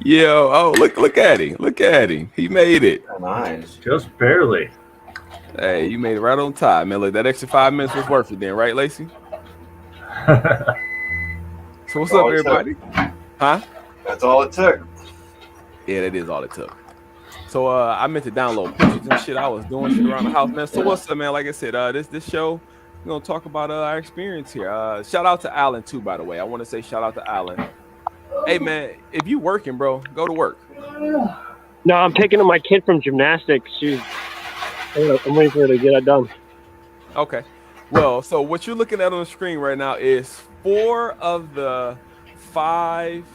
Yo, oh look at him. Look at him. He made it. Nice. Just barely. Hey, you made it right on time, man. Look, that extra 5 minutes was worth it then, right, Lacey? So what's up, All it took. everybody? Huh? That's all it took. Yeah, that is all it took. So I meant to download pictures and shit. I was doing shit around the house, man. So what's up, man? Like I said, this show, we're gonna talk about our experience here. Shout out to Alan too, by the way. I want to say shout out to Alan. Hey man, if you working, bro, go to work. No, I'm picking up my kid from gymnastics. I'm waiting for her to get it done. Okay. Well, so what you're looking at on the screen right now is 4 of the 5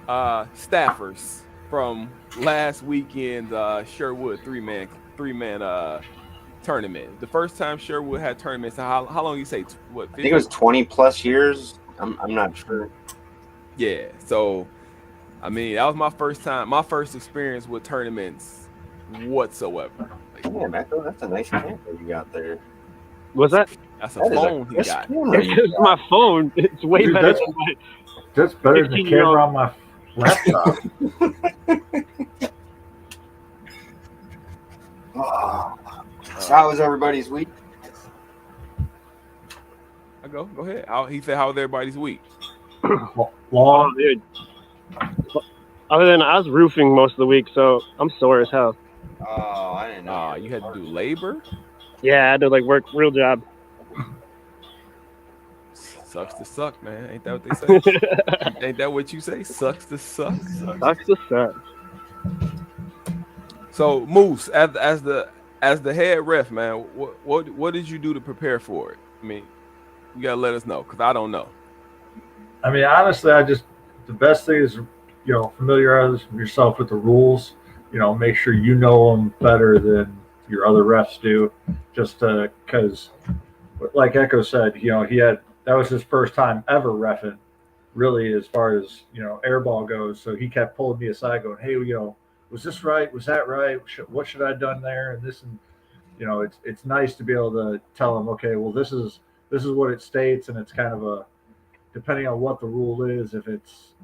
staffers from last weekend Sherwood three-man tournament. The first time Sherwood had tournaments. How long you say? What? 50? I think it was 20 plus years. I'm not sure. Yeah. So, I mean, that was my first time, my first experience with tournaments whatsoever. Damn, Echo, that's a nice camera you got there. What's that? That's a phone he got. It's my phone. It's way Dude, better that's- than my. That's better than the camera on my laptop. So how was everybody's week? Go ahead. He said, "How was everybody's week?" Oh, Long. dude. Other than I was roofing most of the week, so I'm sore as hell. Oh, I didn't know. You had to do labor. Yeah, I had to work real job. Sucks to suck, man. Ain't that what they say? Ain't that what you say? Sucks to suck. Sucks to suck. So Moose, as the head ref, man, what did you do to prepare for it? I mean, you gotta let us know because I don't know. I mean, honestly, the best thing is, familiarize yourself with the rules. Make sure you know them better than your other refs do. Just because, like Echo said, that was his first time ever reffing, really, as far as airball goes. So he kept pulling me aside, going, "Hey, was this right? Was that right? What should I have done there?" And this, and it's nice to be able to tell him, okay, well, this is what it states, and it's kind of a, depending on what the rule is, if it's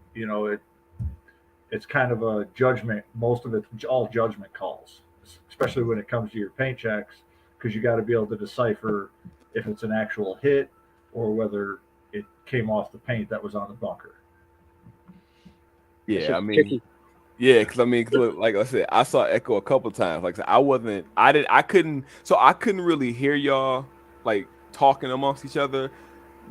it's kind of a judgment. Most of it's all judgment calls, especially when it comes to your paint checks, because you got to be able to decipher if it's an actual hit or whether it came off the paint that was on the bunker. Yeah, I mean, yeah, because like I said, I saw Echo a couple times. Like I couldn't really hear y'all like talking amongst each other,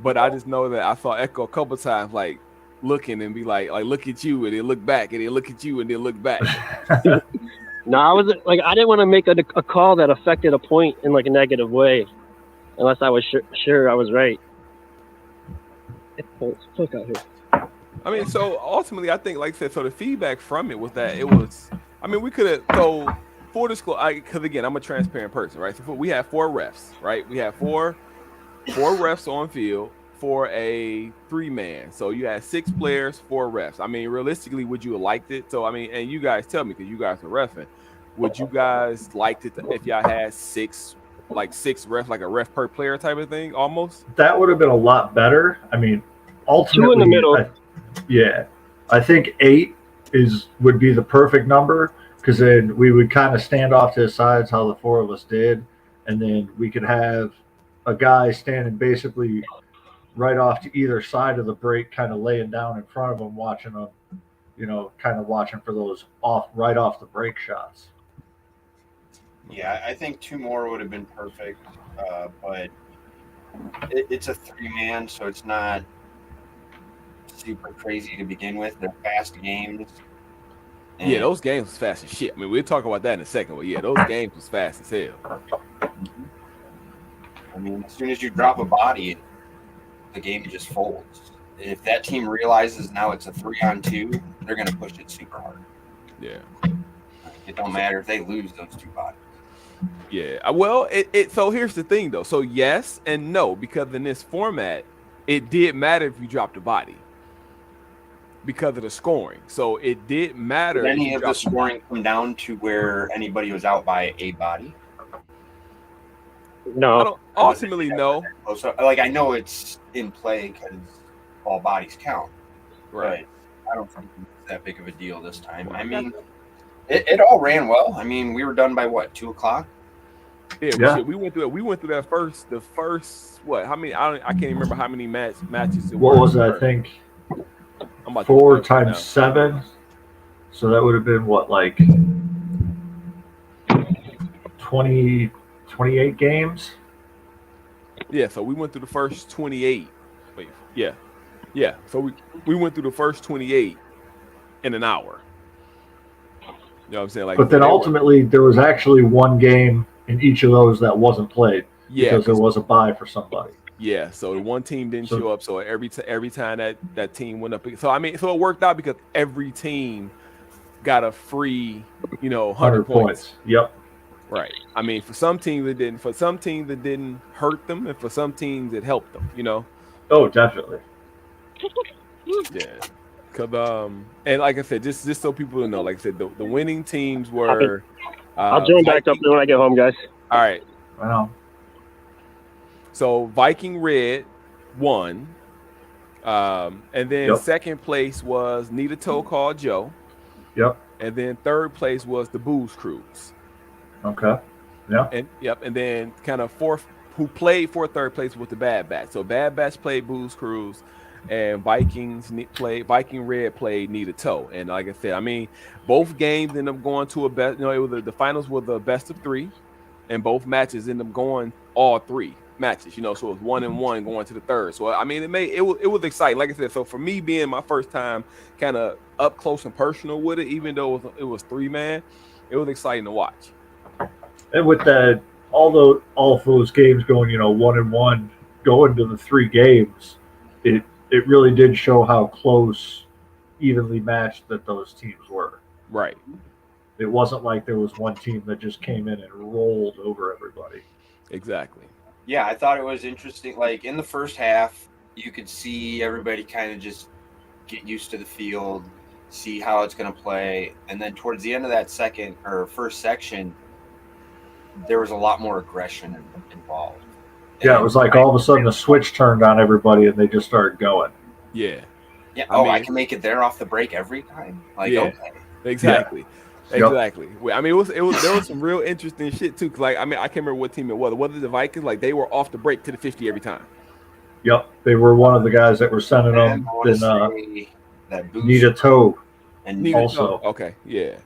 but I just know that I saw Echo a couple times, like looking and be like look at you and then look back and then look at you and then look back. No, I didn't want to make a call that affected a point in a negative way, unless I was sure I was right. Look out here. I mean, so ultimately, I think, like I said, so the feedback from it was that it was. I mean, we could have. So for disclosure, because again, I'm a transparent person, right? So we have 4 refs, right? We have four refs on field for a 3-man. So you had 6 players, 4 refs. I mean, realistically, would you have liked it? So I mean, and you guys tell me because you guys are reffing. Would you guys liked it if y'all had 6 refs, like a ref per player type of thing, almost? That would have been a lot better. I mean, ultimately, 2 in the middle. I think 8 would be the perfect number, because then we would kind of stand off to the sides how the 4 of us did, and then we could have a guy standing basically right off to either side of the break, kind of laying down in front of them, watching them, kind of watching for those right off the break shots. Yeah, I think 2 more would have been perfect, but it's a 3-man, so it's not super crazy to begin with. They're fast games. Yeah, those games was fast as shit. I mean, we'll talk about that in a second, but yeah, those games was fast as hell. I mean, as soon as you drop a body, the game just folds. If that team realizes now it's a 3-on-2, they're going to push it super hard. Yeah. It don't matter if they lose those 2 bodies. Yeah. Well, so here's the thing, though. So yes and no, because in this format, it did matter if you dropped a body because of the scoring. So it did matter. Did any of the scoring come down to where anybody was out by a body? No. I don't, ultimately, no. So, I know it's in play because all bodies count. Right. But I don't think that big of a deal this time. I mean, it all ran well. I mean, we were done by what, 2:00? Yeah. We went through that the first what? How many? I can't even remember how many matches it What were. was that? I think I'm about 4 to times 7. So that would have been what, like 28 games? Yeah, so we went through the first 28. Wait, yeah. So we went through the first 28 in an hour. You know what I'm saying? Like, but then ultimately there was actually one game in each of those that wasn't played because there was a bye for somebody. Yeah, so the one team didn't show up. So every time that team went up, so I mean, so it worked out because every team got a free, 100 points. Yep. Right. I mean, for some teams it didn't. For some teams it didn't hurt them, and for some teams it helped them. Oh, definitely. Yeah. Cause and like I said, just so people know, like I said, the winning teams were. I'll join back up when I get home, guys. All right. Wow. So Viking Red won, and then second place was Need a Toe Called Joe. Yep. And then third place was the Booze Cruise. Okay. Yeah. And then kind of fourth, who played for third place was the Bad Batch. So Bad Batch played Booze Cruise, and Viking Red played Need a Toe. And like I said, I mean, both games ended up going to a best. It was the finals were the best of 3, and both matches ended up going all 3 matches. So it was 1-1 going to the third. So I mean, it was exciting. Like I said, so for me being my first time, kind of up close and personal with it, even though it was 3-man, it was exciting to watch. And with that, all of those games going, 1-1, going to the 3 games, it really did show how close, evenly matched that those teams were. Right. It wasn't like there was one team that just came in and rolled over everybody. Exactly. Yeah, I thought it was interesting. Like in the first half, you could see everybody kind of just get used to the field, see how it's going to play, and then towards the end of that first section, there was a lot more aggression involved. Yeah, it was like all of a sudden the switch turned on everybody and they just started going. Yeah. Yeah. I can make it there off the break every time. Like, okay. Exactly. Yeah. Exactly. I mean, there was some real interesting shit too. Cause like, I mean, I can't remember what team it was. Whether the Vikings, like, they were off the break to the 50 every time. Yep, they were one of the guys that were sending them. Then Need a Toe, and also. Okay, yeah.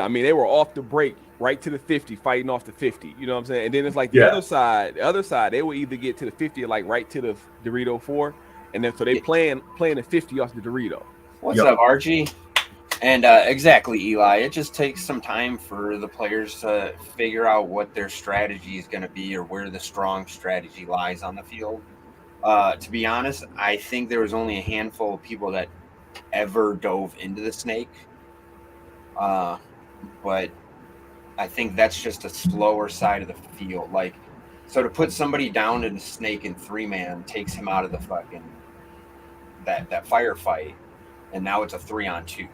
I mean, they were off the break right to the 50, fighting off the 50. You know what I'm saying? And then it's like the other side, they would either get to the 50 or like right to the Dorito 4, and then so they playing the 50 off the Dorito. What's up, Archie? And exactly, Eli. It just takes some time for the players to figure out what their strategy is going to be or where the strong strategy lies on the field. To be honest, I think there was only a handful of people that ever dove into the snake. But I think that's just a slower side of the field. Like, so to put somebody down in a snake in 3-man takes him out of the fucking that firefight, and now it's a 3-on-2.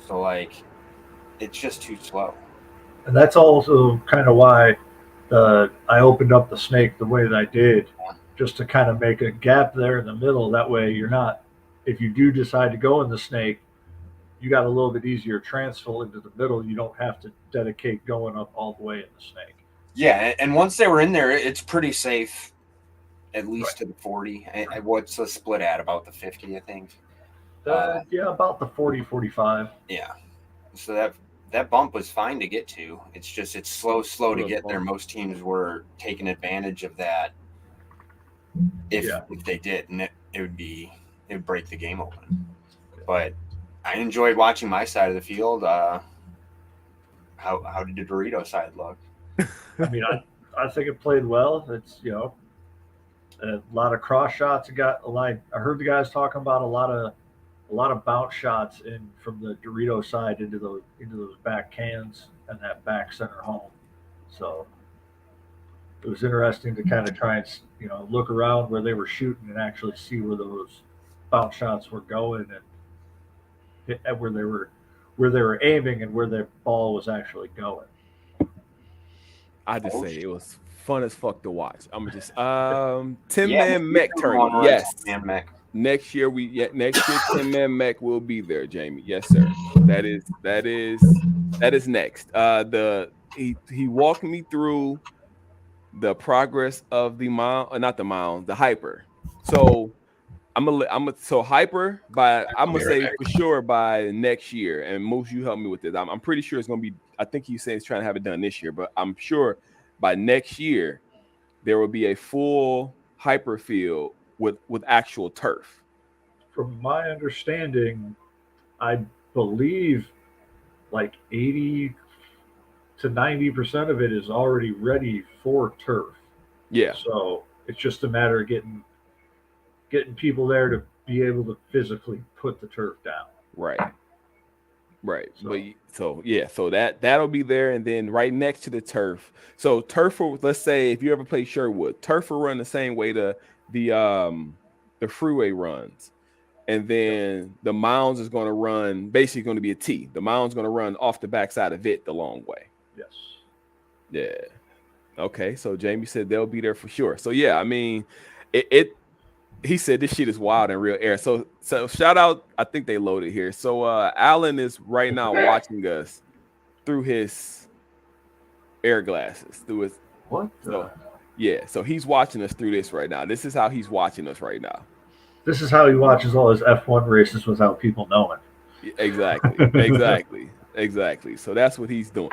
So like, it's just too slow. And that's also kind of why I opened up the snake the way that I did, just to kind of make a gap there in the middle. That way you're not, if you do decide to go in the snake, you got a little bit easier transfer into the middle. You don't have to dedicate going up all the way in the snake. Yeah, and once they were in there, it's pretty safe, at least to the 40. And what's the split at? About the 50, I think. Yeah, about the 40, 45. Yeah. So that bump was fine to get to. It's just it's slow to get there. Most teams were taking advantage of that. If they did, and it would break the game open. But I enjoyed watching my side of the field. How did the Dorito side look? I mean, I think it played well. It's a lot of cross shots. I heard the guys talking about a lot of bounce shots in from the Dorito side into those back cans and that back center home. So it was interesting to kind of try and look around where they were shooting and actually see where those bounce shots were going and hit where they were aiming and where the ball was actually going. I just say it was fun as fuck to watch. I'm just 10-man mech tournament. Yes, 10-man mech. next year 10-man mech will be there, Jamie. Yes, sir. That is next. He walked me through the progress of the the hyper. So so hyper I'm gonna say for sure by next year. And Moose, you help me with this. I'm pretty sure it's gonna be. I think he's saying he's trying to have it done this year, but I'm sure by next year there will be a full hyper field with actual turf. From my understanding, I believe like 80 to 90% of it is already ready for turf. Yeah. So it's just a matter of getting people there to be able to physically put the turf down. Right. So that'll be there, and then right next to the turf. So turf will, let's say if you ever play Sherwood, turf will run the same way the freeway runs. And then the mounds is going to run, basically going to be a T. The mound's going to run off the backside of it the long way. Yes. Yeah. Okay. So Jamie said they'll be there for sure. So yeah, I mean, he said this shit is wild in real air. So shout out. I think they loaded here. So Alan is right now watching us through his air glasses. What? Yeah. So he's watching us through this right now. This is how he's watching us right now. This is how he watches all his F1 races without people knowing. Exactly. So that's what he's doing.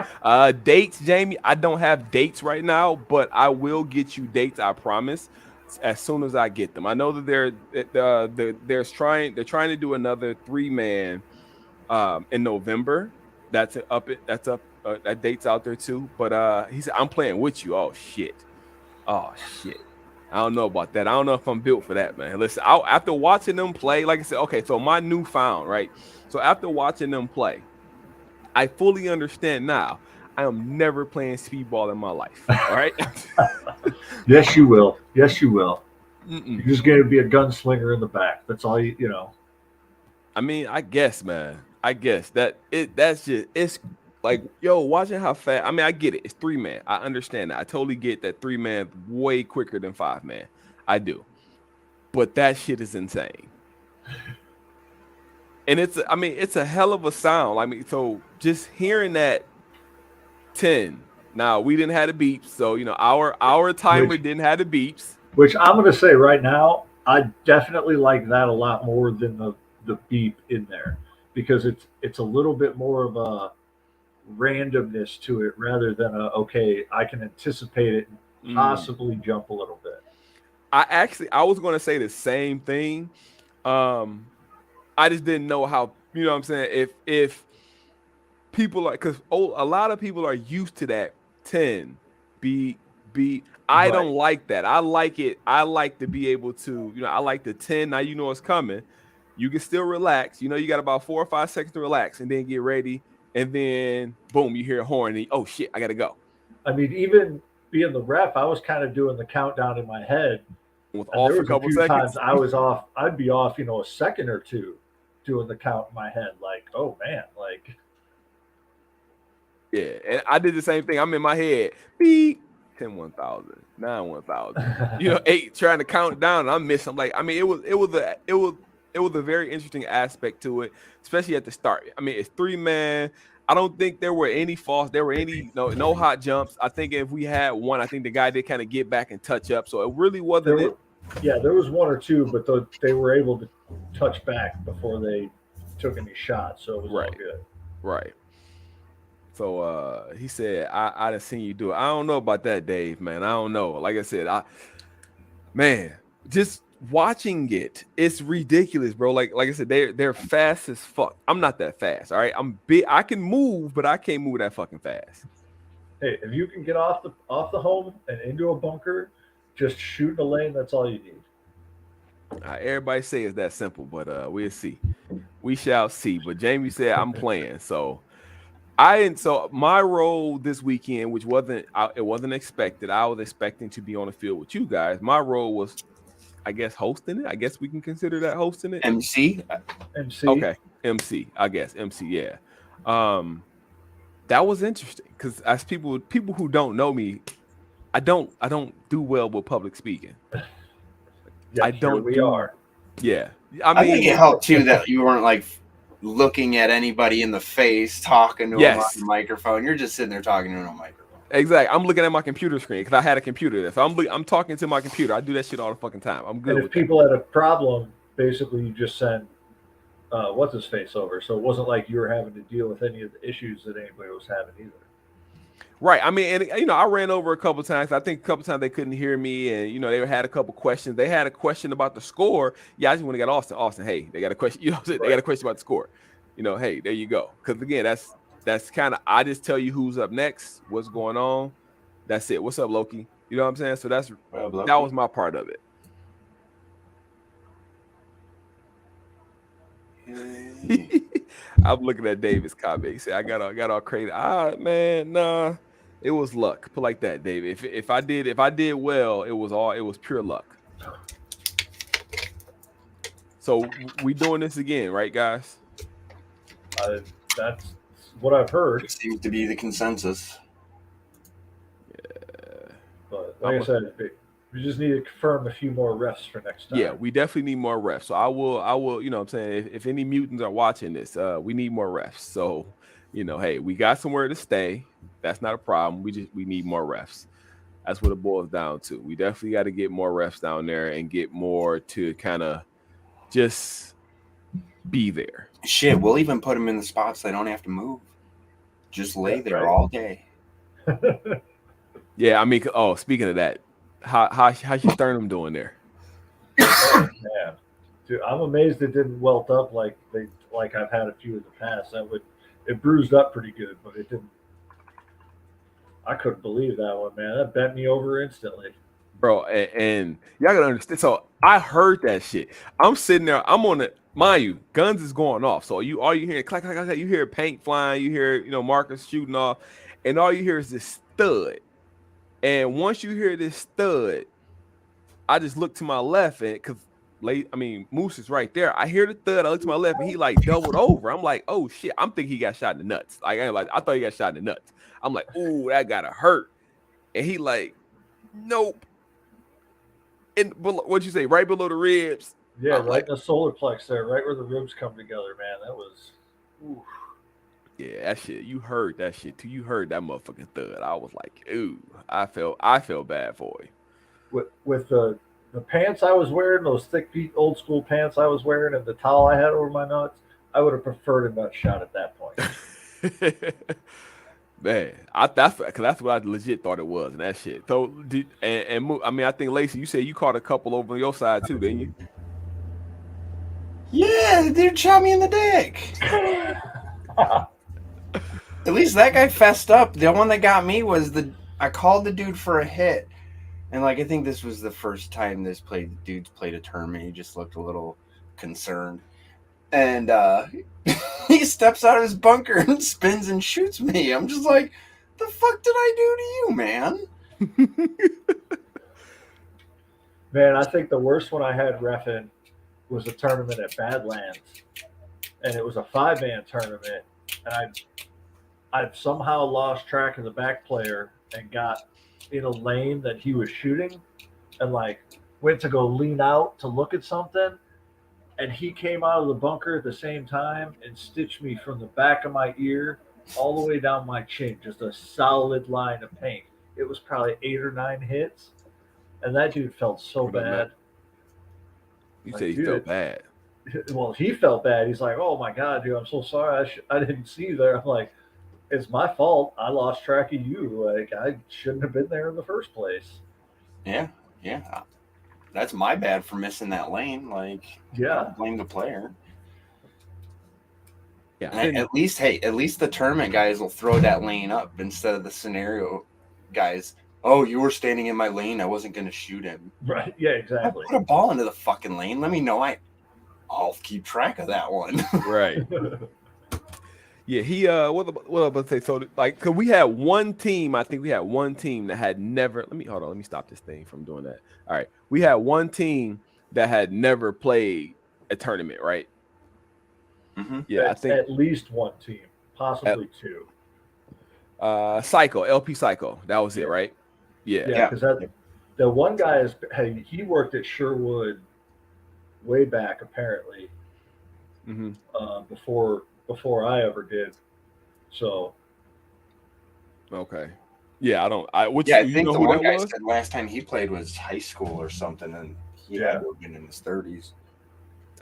Dates, Jamie. I don't have dates right now, but I will get you dates. I promise. As soon as I get them, I know that they're trying to do another 3-man in November. That date's out there too. But he said I'm playing with you. Oh shit. I don't know about that. I don't know if I'm built for that, man. Listen, after watching them play, like I said, okay, so my newfound, right? So after watching them play, I fully understand now. I am never playing speedball in my life. All right. Yes, you will. Mm-mm. You're just going to be a gunslinger in the back. That's all you know. I mean, I guess, man. It's like, yo, watching how fast. I mean, I get it. It's 3-man. I understand that. I totally get that 3-man way quicker than 5-man. I do. But that shit is insane. And it's a hell of a sound. I mean, so just hearing that 10. Now we didn't have the beeps, so our timer didn't have the beeps. Which I'm gonna say right now, I definitely like that a lot more than the beep in there, because it's a little bit more of a randomness to it rather than I can anticipate it and possibly jump a little bit. I was going to say the same thing. I just didn't know how, what I'm saying, if people because a lot of people are used to that 10 be I don't like that. I like it. I like to be able to, I like the 10. Now it's coming. You can still relax. You got about 4 or 5 seconds to relax and then get ready. And then, boom, you hear a horn. And oh, shit, I got to go. I mean, even being the ref, I was kind of doing the countdown in my head. With off a couple seconds. Times I was off. I'd be off, a second or two doing the count in my head. Like, oh, man. Like. Yeah, and I did the same thing. I'm in my head. Beep. 10 1000, 9 1000. 8 trying to count down, and I'm missing. I'm like, I mean, it was a very interesting aspect to it, especially at the start. I mean, it's 3-man. I don't think there were any no hot jumps. I think if we had one, I think the guy did kind of get back and touch up. So it really wasn't. There was 1 or 2, but they were able to touch back before they took any shots. So it was all good. Right. So he said, I done seen you do it. I don't know about that, Dave, man. I don't know. Like I said, just watching it's ridiculous, bro. Like I said, they're fast as fuck. I'm not that fast, all right? I'm big. I can move, but I can't move that fucking fast. Hey, if you can get off the home and into a bunker, just shoot in a lane. That's all you need. Everybody say it's that simple, but we'll see. We shall see. But Jamie said I'm playing, so. So my role this weekend, which wasn't expected. I was expecting to be on the field with you guys. My role was, I guess, hosting it. I guess we can consider that hosting it. MC. Okay, MC. I guess MC. Yeah. That was interesting because as people who don't know me, I don't do well with public speaking. Yeah, we are. Yeah, I think it helped too that you weren't like looking at anybody in the face, talking to them on the microphone. You're just sitting there talking to them on a microphone. Exactly. I'm looking at my computer screen because I had a computer there. So I'm talking to my computer. I do that shit all the fucking time. I'm good. And if people had a problem, basically you just send what's his face over. So it wasn't like you were having to deal with any of the issues that anybody was having either. Right. I mean, and I ran over a couple times. I think a couple times they couldn't hear me, and they had a couple questions. They had a question about the score. Yeah, I just want to get Austin. Hey, they got a question. They got a question about the score. Hey, there you go. Because again, that's kind of, I just tell you who's up next, what's going on. That's it. What's up, Loki? You know what I'm saying? So that was my part of it. I'm looking at David's comment. He said, I got all crazy. Man, nah. It was luck. Put like that, David. If I did well, it was pure luck. So we doing this again, right, guys? That's what I've heard. It seems to be the consensus. Yeah. But like I said, we just need to confirm a few more refs for next time. Yeah, we definitely need more refs. So I will, you know what I'm saying, if any mutants are watching this, we need more refs. So, hey, we got somewhere to stay. That's not a problem. We need more refs. That's what it boils down to. We definitely got to get more refs down there and get more to kind of just be there. Shit, we'll even put them in the spots they don't have to move. Just lay there all day. Yeah, I mean, speaking of that, how's your sternum doing there? Oh, man. Dude, I'm amazed it didn't welt up like I've had a few in the past. It bruised up pretty good, but it didn't. I couldn't believe that one, man. That bent me over instantly. Bro, and y'all gotta understand. So I heard that shit. I'm sitting there, I'm on it. Mind you, guns is going off. So all you hear clack, clack, clack, you hear paint flying, you hear, Marcus shooting off, and all you hear is this thud. And once you hear this thud, I just look to my left, and Moose is right there. I hear the thud. I look to my left, and he like doubled over. I'm like, oh shit! I'm thinking he got shot in the nuts. I thought he got shot in the nuts. I'm like, ooh, that gotta hurt. And he like, nope. And what'd you say? Right below the ribs. Yeah, right in the solar plex there, right where the ribs come together, man. That was. Oof. Yeah, that shit. You heard that shit too. You heard that motherfucking thud. I was like, ooh, I felt bad for you. With the pants I was wearing, those thick feet, old school pants I was wearing, and the towel I had over my nuts, I would have preferred a nut shot at that point. Man, that's what I legit thought it was, and that shit. So, I think Lacey, you said you caught a couple over on your side too, didn't you? Yeah, the dude shot me in the dick. At least that guy fessed up. The one that got me was I called the dude for a hit, and I think this was the first time the dudes played a tournament. He just looked a little concerned, and he steps out of his bunker and spins and shoots me. I'm just like, the fuck did I do to you, man? Man, I think the worst one I had reffing was a tournament at Badlands, and it was a 5-man tournament, and I've somehow lost track of the back player and got in a lane that he was shooting, and went to go lean out to look at something, and he came out of the bunker at the same time and stitched me from the back of my ear all the way down my chin, just a solid line of paint. It was probably 8 or 9 hits, and that dude felt so bad. You said he felt bad. Well, he felt bad. He's like, "Oh my god, dude, I'm so sorry. I didn't see you there." I'm like, "It's my fault. I lost track of you. I shouldn't have been there in the first place." Yeah. That's my bad for missing that lane. I don't blame the player. Yeah. At least the tournament guys will throw that lane up instead of the scenario guys. Oh, you were standing in my lane. I wasn't going to shoot him. Right. Yeah, exactly. I put a ball into the fucking lane. Let me know. I'll keep track of that one. Right. Yeah, he what I about to say? So cause we had one team, I think we had one team that had never let me stop this thing from doing that. All right. We had one team that had never played a tournament, right? Mm-hmm. Yeah, I think at least one team, possibly two. LP Psycho. That was it, right? Yeah, because the one guy he worked at Sherwood way back apparently before I ever did. So Okay. Yeah, I don't. Yeah, I You think know the who one that guy was? said last time he played was high school or something, and he had to have been in his 30s.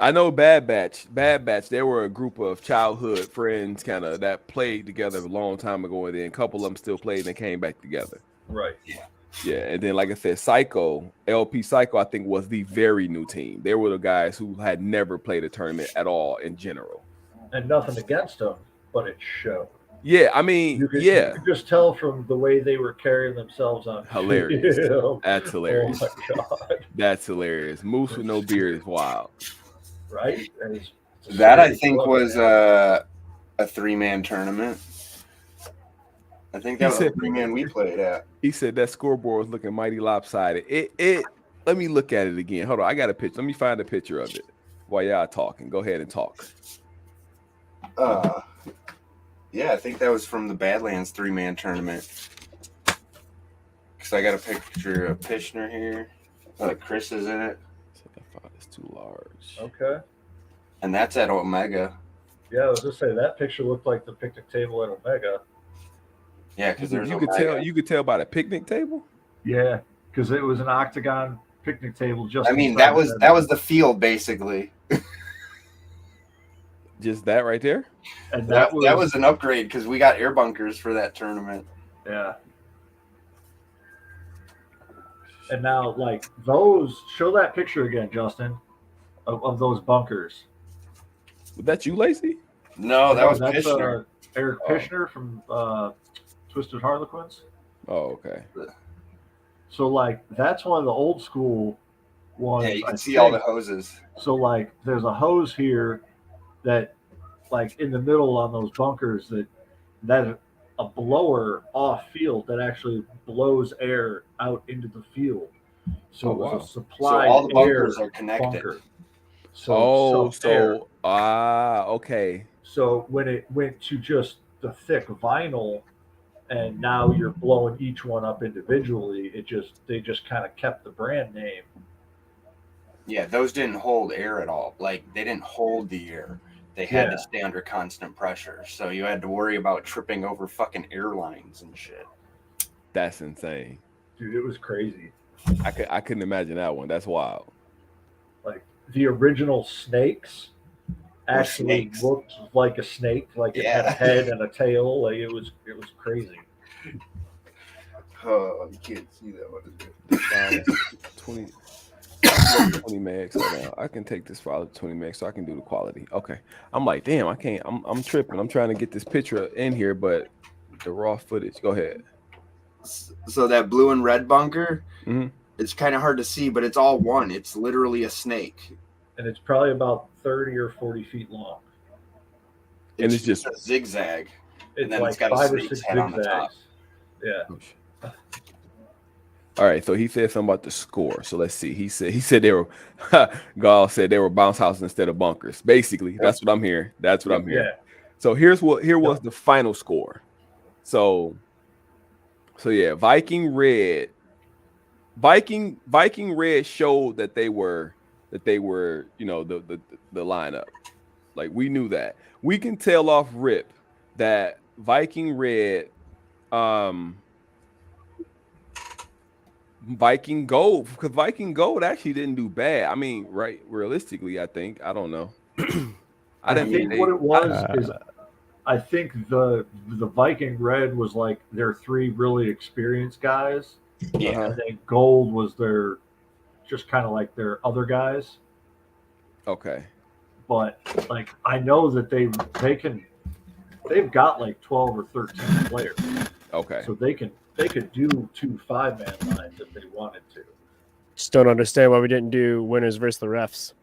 I know Bad Batch. Bad Batch. They were a group of childhood friends, kind of that played together a long time ago, and then a couple of them still played and they came back together. right. Yeah. Yeah, and then like I said, LP Psycho, I think was the very new team. They were the guys who had never played a tournament at all in general. And nothing against them, but it showed. Yeah, I mean, You could just tell from the way they were carrying themselves on hilarious. field. That's hilarious. Oh my god. That's hilarious. Moose with no beard is wild. Right? That I think was a 3-man tournament. I think that was a 3-man we played at. He said that scoreboard was looking mighty lopsided. Let me look at it again. Hold on, I got a picture. Let me find a picture of it while y'all talking. Go ahead and talk. Yeah, I think that was from the Badlands 3-man tournament. Because I got a picture of Pishner here. Chris is in it. It's too large. Okay. And that's at Omega. Yeah, I was just saying that picture looked like the picnic table at Omega. Yeah, because you could tell by the picnic table. Yeah, because it was an octagon picnic table. That was the field basically. Just that right there. And that was an upgrade because we got air bunkers for that tournament. Yeah. And now, like show that picture again, Justin, of those bunkers. Was that you, Lacey? No, that's Pishner. Eric Pishner from Twisted Harlequins. Oh, okay. So, like, that's one of the old school ones. Yeah, you can see all the hoses. So, like, there's a hose here that, like, in the middle on those bunkers that a blower off field that actually blows air out into the field. So it was a supply. So all the bunkers are connected. Bunker. Okay. So when it went to just the thick vinyl, and now you're blowing each one up individually, they just kind of kept the brand name. Yeah, those didn't hold air at all. Like, they didn't hold the air. They had to stay under constant pressure. So you had to worry about tripping over fucking airlines and shit. That's insane. Dude, it was crazy. I couldn't imagine that one. That's wild. Like, the original snakes actually looked like a snake. Like, it had a head and a tail. Like, it was crazy. Oh, you can't see that one. 20 megs. Hold on. I can take this file to 20 megs so I can do the quality. Okay. I'm like, damn, I can't. I'm tripping. I'm trying to get this picture in here, but the raw footage. Go ahead. So that blue and red bunker, it's kind of hard to see, but it's all one. It's literally a snake. And it's probably about 30 or 40 feet long. And it's just a zigzag. It's and then like it's got 5 a or 6 head on the top. Yeah. All right, so he said something about the score. So let's see. He said they were Gall said they were bounce houses instead of bunkers. Basically, that's what I'm hearing. That's what I'm hearing. Yeah. So here was the final score. So yeah, Viking Red showed that they were, you know, the lineup. Like, we knew that. We can tell off rip that Viking Red Viking Gold, because Viking Gold actually didn't do bad. I mean, right, realistically, I think. I don't know. I think what it was is I think the Viking Red was like their 3 really experienced guys. Yeah. And then Gold was their just kind of like their other guys. Okay. But like, I know that they've got like 12 or 13 players. Okay. So they could do 2 5-man lines if they wanted to. Just don't understand why we didn't do winners versus the refs.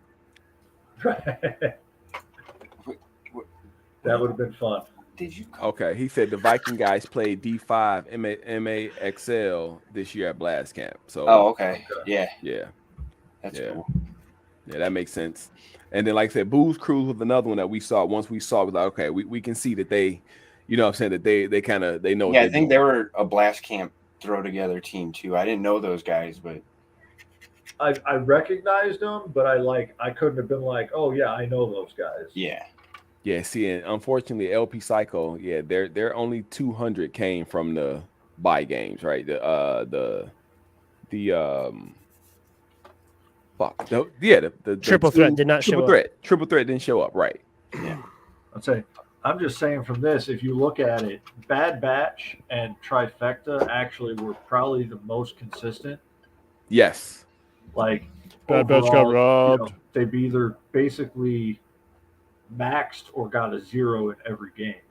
That would have been fun. Did you? Okay. He said the Viking guys played D5 MAXL this year at Blast Camp. So. Oh, okay. Yeah. Yeah. That's cool. Yeah, that makes sense. And then, like I said, Booze Cruise was another one that we saw. Once we saw it, was like, okay, we can see that they, you know what I'm saying, that they kind of, they know. Yeah, I think they were a Blast Camp throw together team too. I didn't know those guys, but I recognized them, but I couldn't have been like, oh yeah, I know those guys. Yeah. Yeah, see, and unfortunately, LP Psycho, yeah, they're only 200 came from the buy games, right? The fuck, the Triple Threat did not show up. Triple Threat didn't show up, right? Yeah. I'd say I'm just saying from this, if you look at it, Bad Batch and Trifecta actually were probably the most consistent. Yes. Like Bad Batch got overall, robbed. They've either basically maxed or got a 0 in every game.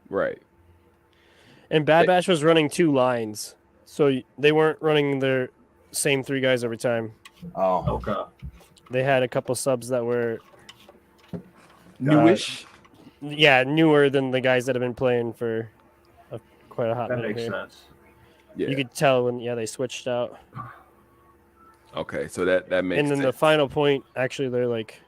Right. And Bad Batch was running 2 lines, so they weren't running their same 3 guys every time. Oh. Okay. They had a couple subs that were newish. Newer than the guys that have been playing for quite a hot minute. That makes here. sense. Yeah. You could tell when they switched out. Okay, so that makes And then sense. the final point, actually, they're like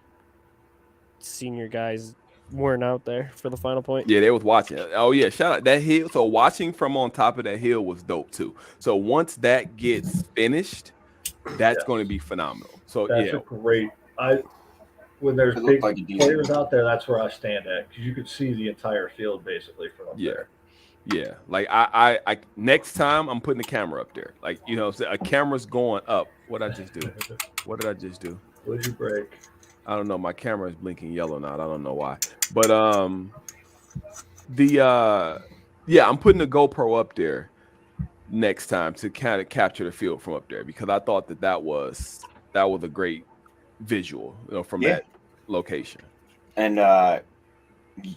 senior guys weren't out there for the final point. Yeah, they was watching. Oh yeah, shout out that hill. So watching from on top of that hill was dope too. So once that gets finished, that's going to be phenomenal. So that's a great. When there's big players out there, that's where I stand at because you could see the entire field basically from up there. Yeah, like I next time I'm putting the camera up there. Like a camera's going up. What did I just do? What did I just do? What did you break? I don't know. My camera is blinking yellow now. I don't know why. But I'm putting the GoPro up there next time to kind of capture the field from up there because I thought that was a great visual, from that location. And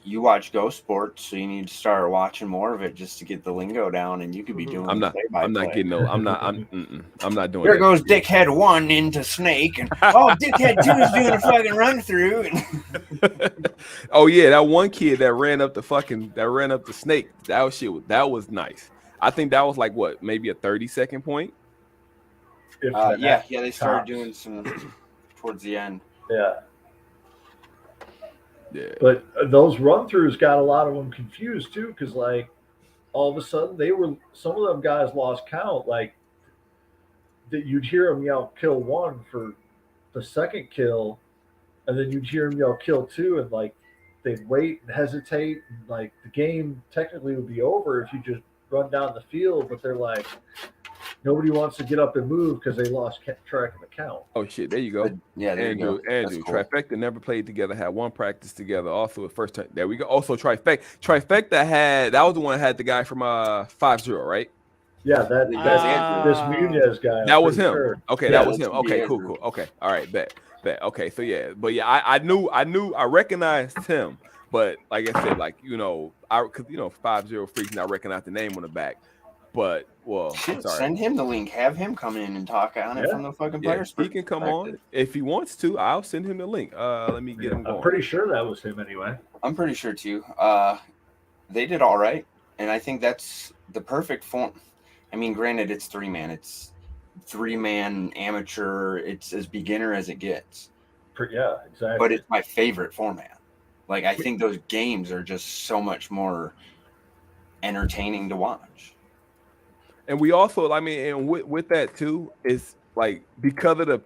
you watch Go Sports, so you need to start watching more of it just to get the lingo down, and you could be doing. I'm not doing. There goes Dickhead 1 into Snake, and Dickhead 2 is doing a fucking run through. Oh yeah, that one kid that ran up the Snake. That was nice. I think that was like what, maybe a 30-second point. They started doing some towards the end. Yeah. Yeah. But those run-throughs got a lot of them confused too, because like all of a sudden some of them guys lost count. Like that, you'd hear them yell "kill 1" for the second kill, and then you'd hear them yell "kill 2," and like they'd wait and hesitate, and like the game technically would be over if you just run down the field. But they're like, nobody wants to get up and move because they lost track of the count. Oh shit! There you go. Andrew. Cool. Trifecta never played together. Had one practice together. Also, at first time. There we go. Also, Trifecta that was the one that had the guy from 5-0, right? Yeah, that's this Munez guy. That was him. Sure. Okay, that was him. Okay, cool. Okay, all right, bet. Okay, so I recognized him, but like I said, because 5-0 freaks, and I recognized the name on the back. But send him the link. Have him come in and talk on it from the fucking players. He can come on if he wants to. I'll send him the link. Let me get him going. I'm pretty sure that was him anyway. I'm pretty sure too. They did all right, and I think that's the perfect form. I mean, granted, it's 3-man. It's 3-man amateur. It's as beginner as it gets. Yeah, exactly. But it's my favorite format. Like, I think those games are just so much more entertaining to watch. And we also, and with that too, is like because of the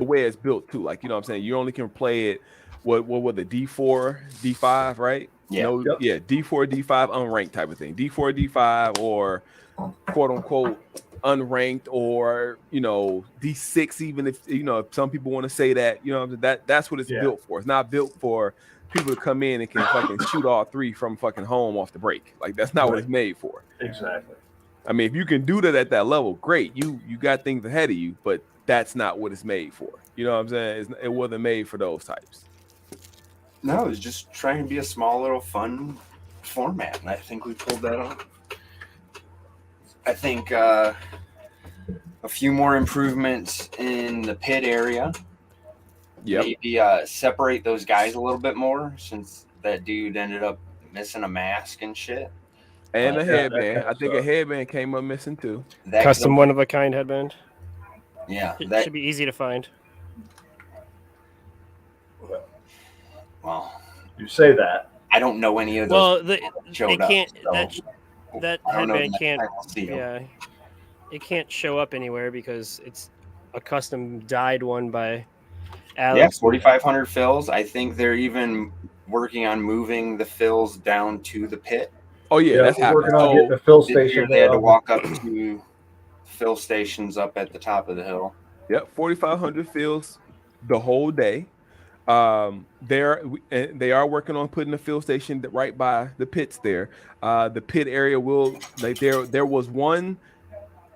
way it's built too. Like, what I'm saying, you only can play it. What were the D4, D5, right? Yeah. D4, D5, unranked type of thing. D4, D5, or quote unquote unranked, or D6. Even if if some people want to say that, that's what it's built for. It's not built for people to come in and can fucking shoot all 3 from fucking home off the break. Like, that's not what it's made for. Exactly. I mean, if you can do that at that level, great. You got things ahead of you, but that's not what it's made for. You know what I'm saying? It wasn't made for those types. No, it's just trying to be a small little fun format, and I think we pulled that off. I think a few more improvements in the pit area. Yep. Maybe separate those guys a little bit more, since that dude ended up missing a mask and shit. And a headband. I think a headband came up missing too. Custom one-of-a-kind headband. Yeah. It should be easy to find. Well, you say that. I don't know any of those. Well, that I don't know headband can't. Yeah, it can't show up anywhere because it's a custom dyed one by Yeah, Alex. 4,500 fills. I think they're even working on moving the fills down to the pit. Oh yeah, that's we're happening. working on So getting the fill This year station. they had to walk up to fill stations up at the top of the hill. yep, 4,500 fills the whole day. They are working on putting a fill station right by the pits there. The pit area will there was one,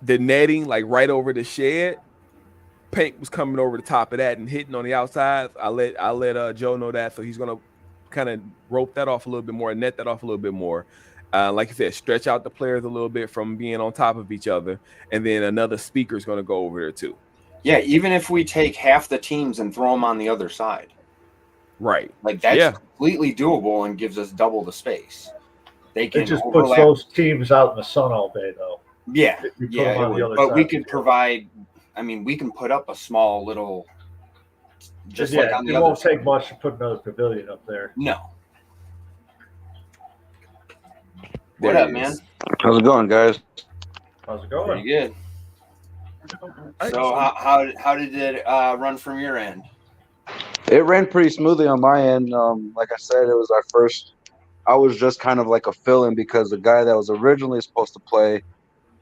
the netting like right over the shed. Paint was coming over the top of that and hitting on the outside. I let Joe know that, so he's gonna kind of rope that off a little bit more, net that off a little bit more. Like I said, stretch out the players a little bit from being on top of each other, and then another speaker is gonna go over there too. Yeah, even if we take half the teams and throw them on the other side, Right? like that's Yeah. completely doable and gives us double the space. They can It just puts overlap. those teams out in the sun all day, though. Yeah, If you put yeah, them on it the would. other But we side. could provide. I mean, we can put up a small little, just Yeah, like on the it other won't side. take much to put another pavilion up there. No. There What up, it man? is. How's it going, guys? How's it Pretty going? good. So how did it run from your end? It ran pretty smoothly on my end. Like I said, it was our first. I was just kind of like a fill-in because the guy that was originally supposed to play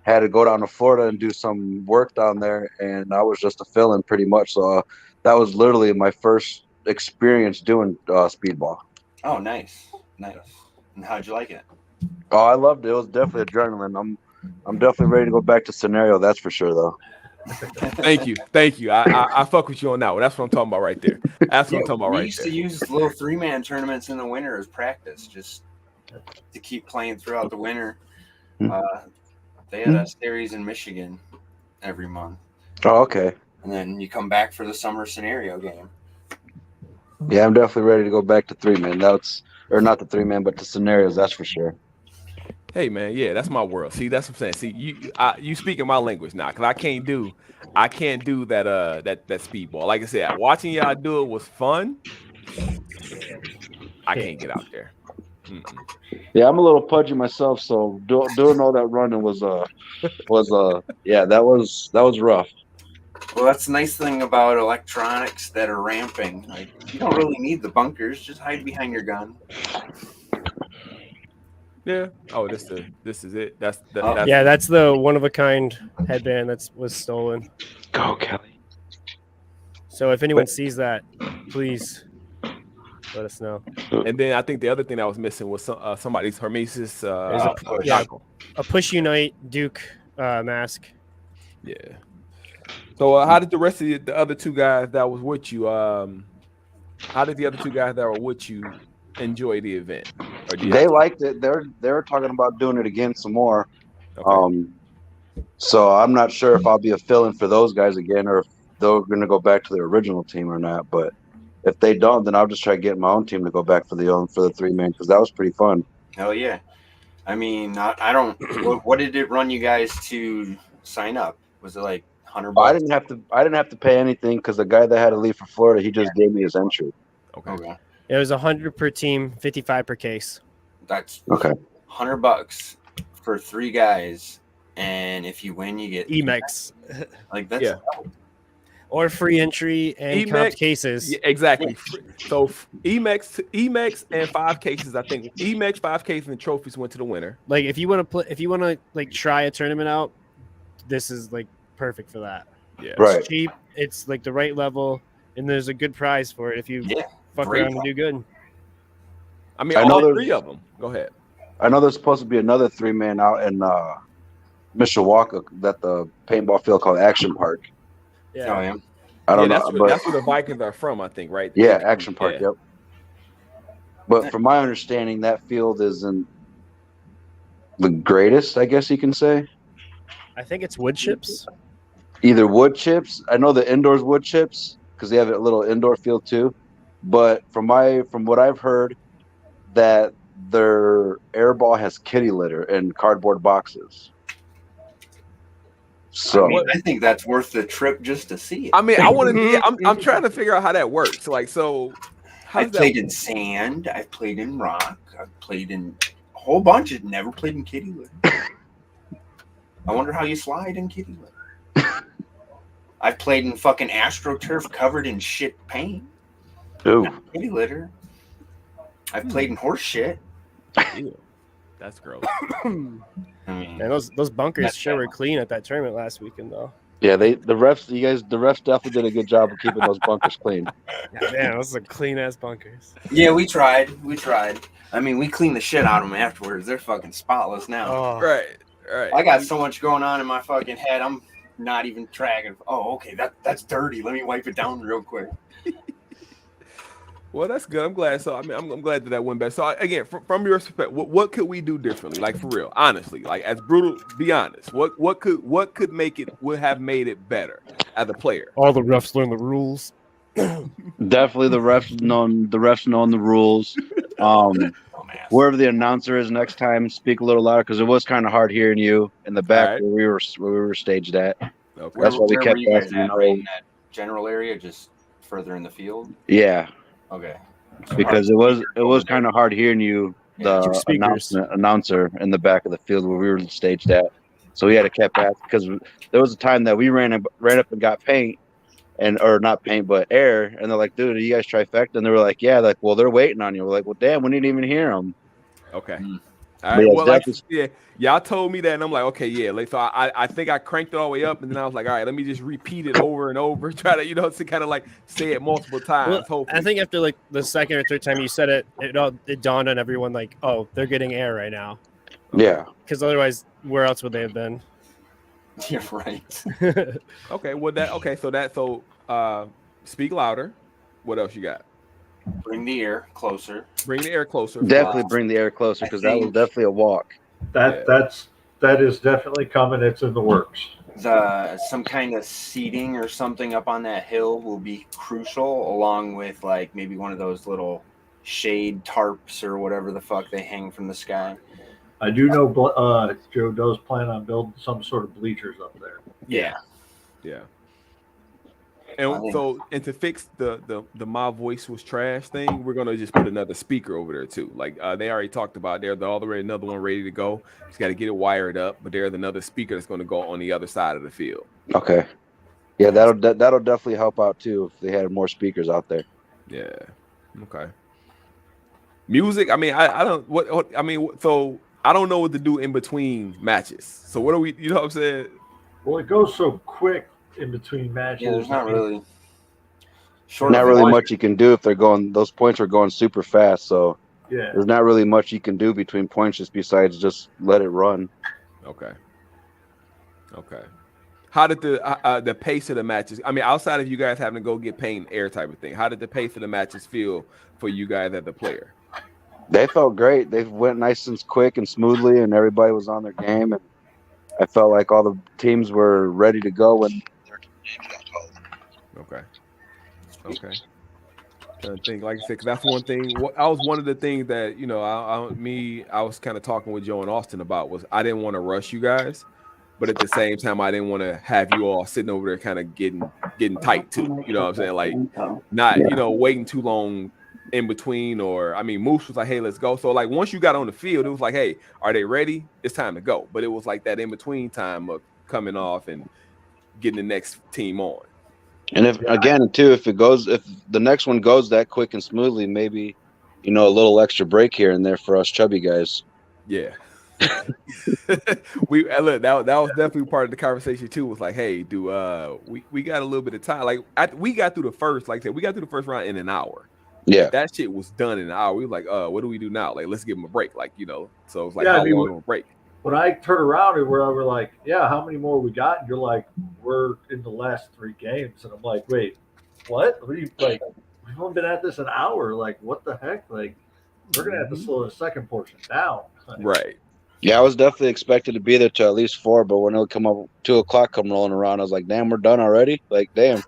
had to go down to Florida and do some work down there, and I was just a fill-in pretty much. So that was literally my first experience doing speedball. Oh, nice. And how'd you like it? Oh, I loved it. It was definitely adrenaline. I'm definitely ready to go back to scenario. That's for sure, though. Thank you. I fuck with you on that one. That's what I'm talking about right there. That's what I'm talking about we right used there. to use little 3-man tournaments in the winter as practice, just to keep playing throughout the winter. They had a series in Michigan every month, Oh, okay. and then you come back for the summer scenario game. Yeah, I'm definitely ready to go back to 3-man. Or not the 3-man, but to scenarios. That's for sure. Hey man, yeah, that's my world. See, that's what I'm saying. See, you speaking my language now, because I can't do that speedball. Like I said, watching y'all do it was fun. I can't get out there. Yeah, I'm a little pudgy myself, so doing all that running was yeah, that was rough. Well, that's the nice thing about electronics that are ramping. Like, you don't really need the bunkers; just hide behind your gun. Yeah. Oh, this is it. That's Yeah, that's the one of a kind headband that was stolen. Go, Kelly. So if anyone sees that, please let us know. And then I think the other thing that was missing was somebody's Hermesis. There's a Push Unite Duke mask. Yeah. So how did the rest of the other two guys that was with you? How did the other two guys that were with you enjoy the event? They liked it. They were talking about doing it again some more. Okay. So I'm not sure if I'll be a fill-in for those guys again, or if they're going to go back to the original team or not. But if they don't, then I'll just try to get my own team to go back for the 3-man, because that was pretty fun. Hell yeah! I mean, I don't. What did it run you guys to sign up? Was it like $100? I didn't have to pay anything because the guy that had to leave for Florida, he just gave me his entry. Okay. It was 100 per team, 55 per case. That's okay. $100 for 3 guys, and if you win, you get Emex. Like that's Yeah. Or free entry and comp cases. Yeah, exactly. So Emex and 5 cases. I think Emex 5 cases and trophies went to the winner. Like if you want to like try a tournament out, this is like perfect for that. Yeah. Right. It's cheap. It's like the right level, and there's a good prize for it if you fuck great around and do good. I mean, I know all there's- 3 of them. Go ahead. I know there's supposed to be another 3-man out in Mishawaka that the paintball field called Action Park. Yeah. Oh, yeah. I don't that's know, where, but that's where the Vikings are from, I think, right? yeah, Action Park. Yeah. Yep. But from my understanding, that field isn't the greatest, I guess you can say. I think it's wood chips. Either wood chips. I know the indoors wood chips because they have a little indoor field too. But from what I've heard, that their air ball has kitty litter and cardboard boxes. So I think that's worth the trip just to see it. I mean, I want to. I'm trying to figure out how that works. Like, so how I've does that played in sand. I've played in rock. I've played in a whole bunch. I've never played in kitty litter. I wonder how you slide in kitty litter. I've played in fucking AstroTurf covered in shit paint. Ooh. Kitty litter. I've played in horse shit. Ew. That's gross. I mean, And those bunkers That's sure bad. were clean at that tournament last weekend, though. Yeah, the refs definitely did a good job of keeping those bunkers clean. Damn, those are clean ass bunkers. yeah, we tried. I mean, we cleaned the shit out of them afterwards. They're fucking spotless now. Oh, Right. I got so much going on in my fucking head. I'm not even tracking. Oh, okay, that's dirty. Let me wipe it down real quick. Well, that's good. I'm glad. So I mean, I'm glad that went back. So again, from your perspective, what could we do differently? Like for real, honestly, like as brutal. Be honest. What could make it would have made it better as a player? all the refs learn the rules. Definitely the refs knowing the rules. Dumbass. Wherever the announcer is next time, speak a little louder because it was kind of hard hearing you in the back Alright. where we were staged at. Okay. That's why we Where kept were you guys asking, at? Right in that general area, just further in the field. Yeah, Okay. because it was kind of hard hearing you, Your the speakers. announcer in the back of the field where we were staged at. So we had to keep asking because there was a time that we ran up and got paint. Or not paint, but air. And they're like, dude, are you guys trifecta? And they were like, yeah. Like, well, they're waiting on you. We're like, well, damn, we didn't even hear them. Okay. Mm. All right. Yeah, Well, like, definitely. y'all told me that, and I'm like, okay, yeah. Like, so I think I cranked it all the way up, and then I was like, all right, let me just repeat it over and over, try to, to kind of like say it multiple times. Well, Hopefully. I think after like the second or third time you said it, it dawned on everyone like, oh, they're getting air right now. Yeah. Because otherwise, where else would they have been? You're right. Okay. Well, so speak louder. What else you got? Bring the ear closer. Bring the air closer. Definitely bring the air closer because that was definitely a walk. That is definitely coming. It's in the works. Some kind of seating or something up on that hill will be crucial, along with like maybe one of those little shade tarps or whatever the fuck they hang from the sky. I do know Joe does plan on building some sort of bleachers up there. Yeah. Yeah. And to fix the my voice was trash thing, we're gonna just put another speaker over there too. Like they already talked about, there's already another one ready to go. Just got to get it wired up, but there's another speaker that's gonna go on the other side of the field. Okay. Yeah, that'll definitely help out too if they had more speakers out there. Yeah. Okay. Music. I mean, I don't. What I mean. So I don't know what to do in between matches. So what are we? You know what I'm saying? Well, it goes so quick in between matches. Yeah, there's not really. Not really much you can do if they're going. Those points are going super fast, so Yeah. there's not really much you can do between points just besides just let it run. Okay. Okay. How did the pace of the matches? I mean, outside of you guys having to go get paint and air type of thing, how did the pace of the matches feel for you guys as a player? They felt great. They went nice and quick and smoothly, and everybody was on their game. And I felt like all the teams were ready to go when their games got called. Okay. Okay. Trying to think, like I said, 'cause that's one thing. I was one of the things that I was kind of talking with Joe and Austin about was I didn't want to rush you guys, but at the same time I didn't want to have you all sitting over there kind of getting tight too. You know what I'm saying? Like not waiting too long in between. Or I mean, Moose was like, "Hey, let's go." So like once you got on the field, it was like, "Hey, are they ready? It's time to go." But it was like that in between time of coming off and getting the next team on. And if the next one goes that quick and smoothly, maybe, a little extra break here and there for us chubby guys. Yeah. Look, that was definitely part of the conversation too. Was like, hey, we got a little bit of time. Like we got through the first, like I said, we got through the first round in an hour. Yeah. That shit was done in an hour. We were like, what do we do now? Like, let's give them a break. Like, so it's like, Yeah, how long of a break? When I turn around and we're like, yeah, how many more we got? And you're like, we're in the last 3 games. And I'm like, wait, what? What are you like? We've only been at this an hour. Like, what the heck? Like, we're going to have to slow the second portion down. Right. Yeah, I was definitely expected to be there till at least 4, but when it would come up 2 o'clock come rolling around, I was like, damn, we're done already? Like, damn.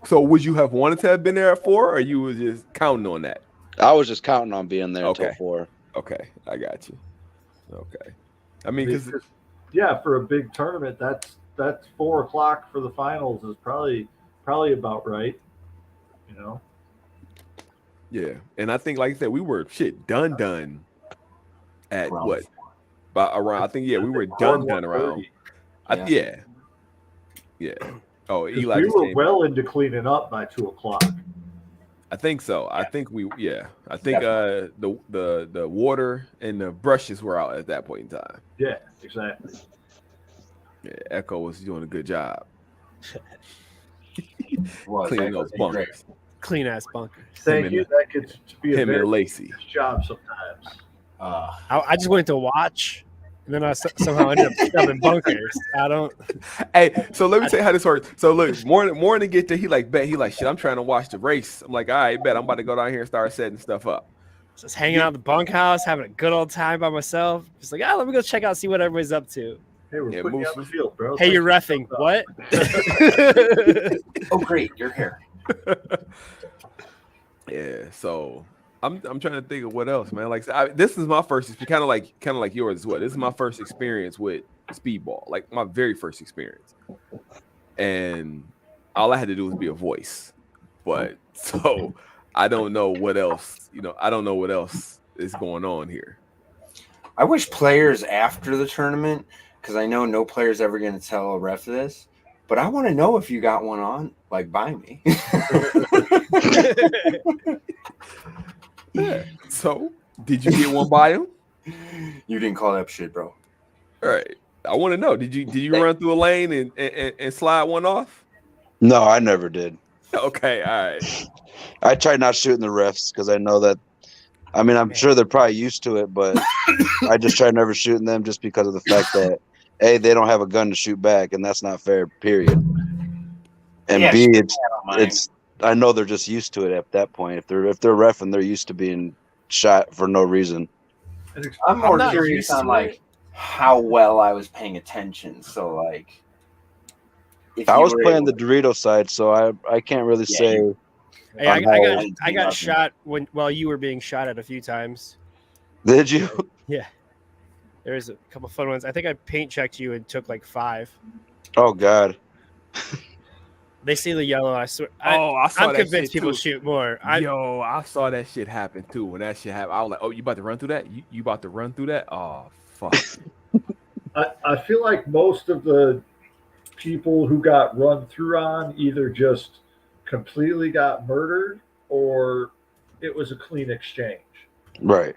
So would you have wanted to have been there at 4, or you was just counting on that? I was just counting on being there until 4. Okay, I got you. Okay. I mean, because for a big tournament, that's 4 o'clock for the finals is probably about right. Yeah, and I think, like I said, we were done at what? About around, I think, we were done around. Yeah. Yeah. Oh, 'Cause Eli we just were came. well into cleaning up by 2 o'clock. I think so. I think I think the water and the brushes were out at that point in time. Yeah, exactly. Yeah, Echo was doing a good job Was cleaning Echo those did great. bunkers. Clean ass bunkers. Thank and you. That gets to be a Him very and Lacey. nice job sometimes. I just went to watch, and then I somehow ended up scrubbing bunkers. I don't. Hey, so let me tell you how this works. So look, morning get there, he like shit, I'm trying to watch the race. I'm like, all right, bet I'm about to go down here and start setting stuff up. Just hanging out in the bunkhouse, having a good old time by myself. Just like, let me go check out, see what everybody's up to. Hey, we're putting you on the field, bro. Hey, you're reffing. What? Oh, great, you're here. Yeah, so I'm trying to think of what else, man. Like this is my first, kind of like yours as well. This is my first experience with speedball, like my very first experience, and all I had to do was be a voice. But so I don't know what else, I don't know what else is going on here. I wish players after the tournament, because I know no player's ever going to tell a ref this, but I want to know if you got one on, like, by me. Yeah. So, did you get one by him? You didn't call that shit, bro. All right. I want to know. Did you run through a lane and slide one off? No, I never did. Okay. All right. I try not shooting the refs because I know that. I mean, I'm sure they're probably used to it, but I just try never shooting them just because of the fact that A, they don't have a gun to shoot back, and that's not fair. Period. And Yeah, B, it's. I know they're just used to it at that point. If they're reffing, they're used to being shot for no reason. I'm more not curious used on to like it. how well I was paying attention. So like, if I you was were playing able the Dorito side, so I can't really Yeah, say. Hey, on I how- got shot while you were being shot at a few times. Did you? Yeah, there was a couple fun ones. I think I paint checked you and took like 5. Oh God. They see the yellow. I swear. I saw I'm that convinced shit people too. shoot more. I saw that shit happen too. When that shit happened, I was like, "Oh, you about to run through that? You about to run through that? Oh, fuck!" I feel like most of the people who got run through on either just completely got murdered or it was a clean exchange. Right.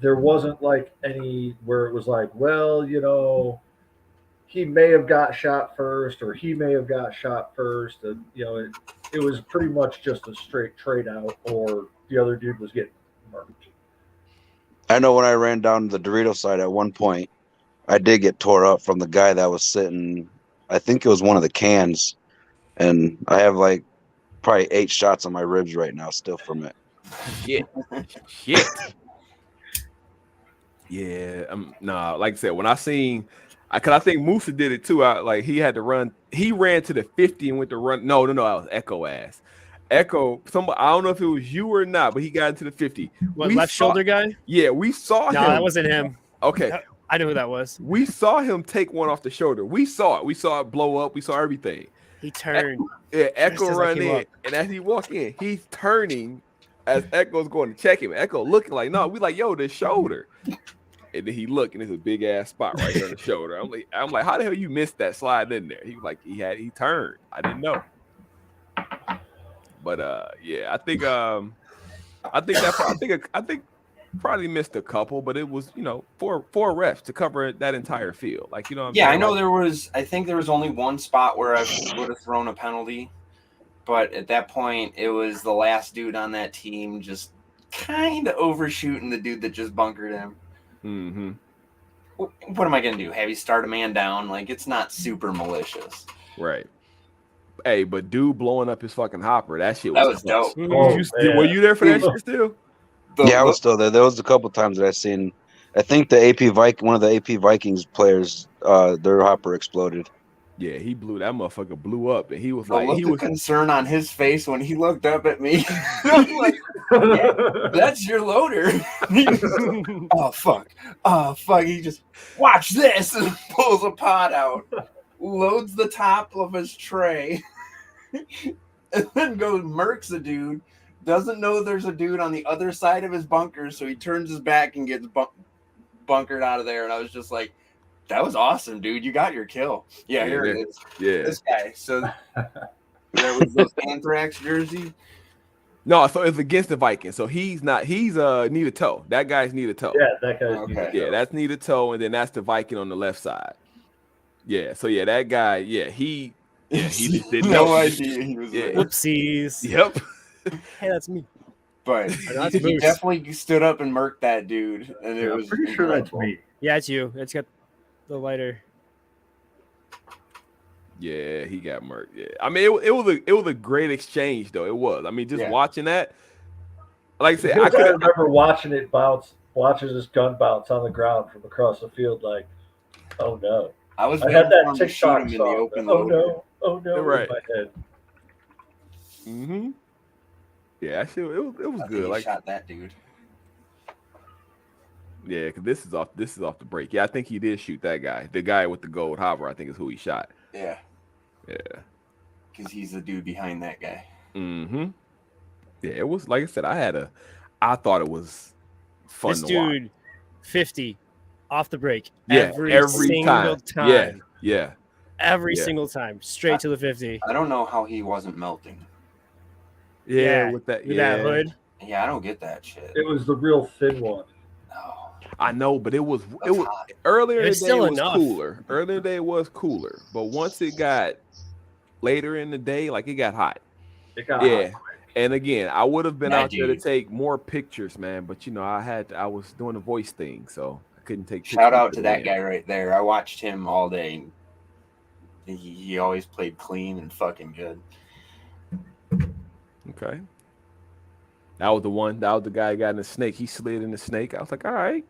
There wasn't like any where it was like, well, he may have got shot first or he may have got shot first. And, it was pretty much just a straight trade out or the other dude was getting murdered. I know when I ran down the Dorito side at one point, I did get tore up from the guy that was sitting. I think it was one of the cans, and I have like probably 8 shots on my ribs right now still from it. Shit. Yeah. Nah. Like I said, when I seen, because I think Musa did it too. He had to run. He ran to the 50 and went to run. No. That was Echo ass. Echo. Somebody. I don't know if it was you or not, but he got into the 50. What, left shoulder guy? Yeah, we saw him. No, that wasn't him. Okay. I knew who that was. We saw him take one off the shoulder. We saw it. We saw it blow up. We saw everything. He turned. Yeah, Echo as I run came in, up. and as he walk in, he's turning as Echo's going to check him. Echo looking like, no, we like, yo, the shoulder. And then he look, and it's a big ass spot right there on the shoulder. I'm like, how the hell you missed that slide in there? He was like, he turned. I didn't know. But yeah, I think probably missed a couple, but it was, four refs to cover that entire field. Like, what I'm saying? I know I think there was only one spot where I would have thrown a penalty, but at that point it was the last dude on that team just kind of overshooting the dude that just bunkered him. Mm-hmm. What am I going to do? Have you start a man down? Like, it's not super malicious. Right. Hey, but dude blowing up his fucking hopper, that shit was nuts. dope. Were you there for that shit still? Yeah, I was still there. There was a couple times that I seen. I think one of the AP Vikings players, their hopper exploded. Yeah, he blew that motherfucker blew up, and he was The like, look of concern on his face when he looked up at me. I was like, yeah, that's your loader. Oh fuck! He just watch this and pulls a pot out, loads the top of his tray, and then goes murks a dude. Doesn't know there's a dude on the other side of his bunker, so he turns his back and gets bunkered out of there. And I was just like, That was awesome, dude. You got your kill. Yeah, here it is. Yeah. This guy. So that was those Anthrax jersey. No, so it's against the Vikings. So he's not. He's need a toe. That guy's need a toe. Yeah, that guy's Okay. Yeah, that's need a toe, and then that's the Viking on the left side. Yeah. So yeah, that guy. Yeah, he just didn't no know. idea he was there. Whoopsies. Yep. Hey, that's me. But That's he Moose. definitely stood up and murked that dude, and it I'm was pretty sure that's incredible. me. Yeah, it's you. It's got the lighter. Yeah, he got murked. Yeah, I mean, it was a great exchange though. It was. I mean, just watching that. Like I said, I I could remember watching it bounce, watching this gun bounce on the ground from across the field. Like, oh no! I was I had waiting for that him to shoot TikTok him in the song. open Oh loader. no! Oh no! Right. In my head. Mm-hmm. Yeah, actually, it was I think good. he Like, shot that dude. yeah, because this is off the break. Yeah, I think he did shoot that guy. The guy with the gold hopper, I think, is who he shot. Yeah, Yeah. because he's the dude behind that guy. Mm-hmm. Yeah, it was like I said. I thought it was fun This to watch. dude, 50 off the break. Yeah, every single time. Yeah. Every Yeah. single time. Straight to the 50. I don't know how he wasn't melting. Yeah, with that. With Yeah, that hood. Yeah, I don't get that shit. It was the real thin one. No. I know, but it was That's hot. earlier in It's the day. still It was enough. cooler. Earlier in the day it was cooler, but once it got later in the day, like it got hot. It got Yeah. hot. And again, I would have been Nah, out there to dude. take more pictures, man. But I was doing a voice thing, so I couldn't take pictures. Shout out of to the that man. guy right there. I watched him all day. He always played clean and fucking good. Okay. That was the one. That was the guy who got in the snake. He slid in the snake. I was like, all right.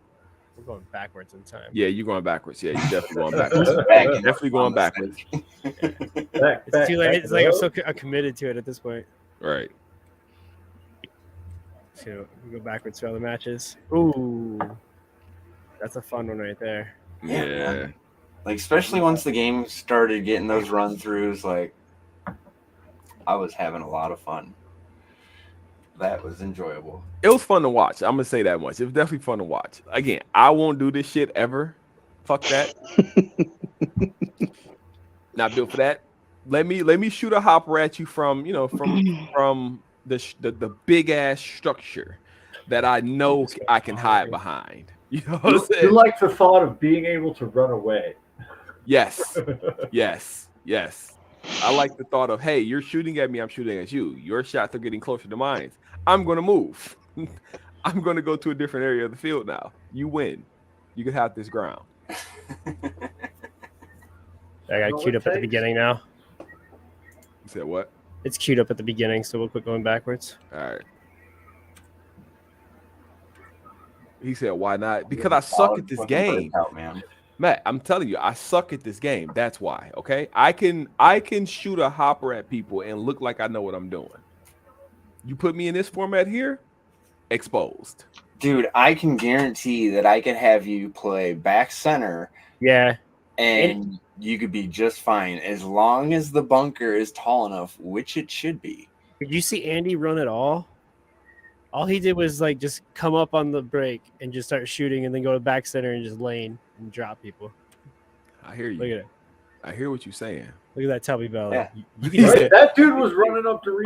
We're going backwards in time. Yeah, you're going backwards. Yeah, you're definitely going backwards. Back in Definitely going on the backwards. snake. It's too late. It's like I'm so committed to it at this point. Right. So we go backwards through all the matches. Ooh. That's a fun one right there. Yeah, Yeah. man. Like, especially once the game started getting those run throughs, like, I was having a lot of fun. That was enjoyable. It was fun to watch. I'm gonna say that much. It was definitely fun to watch. Again, I won't do this shit ever. Fuck that. Not built for that. Let me shoot a hopper at you from the big ass structure that I know I can hide behind. You know what I'm You saying? like the thought of being able to run away. Yes. Yes. Yes. I like the thought of, hey, you're shooting at me, I'm shooting at you. Your shots are getting closer to mine. I'm gonna move. I'm gonna go to a different area of the field now. You win. You can have this ground. I got Well, queued it up at the takes- beginning now. You said what? It's queued up at the beginning, so we'll quit going backwards. All right. He said, why not? Because I suck at this Fucking game. breakout, man. Matt, I'm telling you, I suck at this game. That's why. Okay. I can shoot a hopper at people and look like I know what I'm doing. You put me in this format here, exposed. Dude, I can guarantee that I could have you play back center Yeah. and you could be just fine as long as the bunker is tall enough, which it should be. Did you see Andy run at all? All he did was like just come up on the break and just start shooting and then go to back center and just lane and drop people. I hear you. Look at it. I hear what you're saying. Look at that Tubby Bell. Yeah. You can Right? That dude was running up to Rio.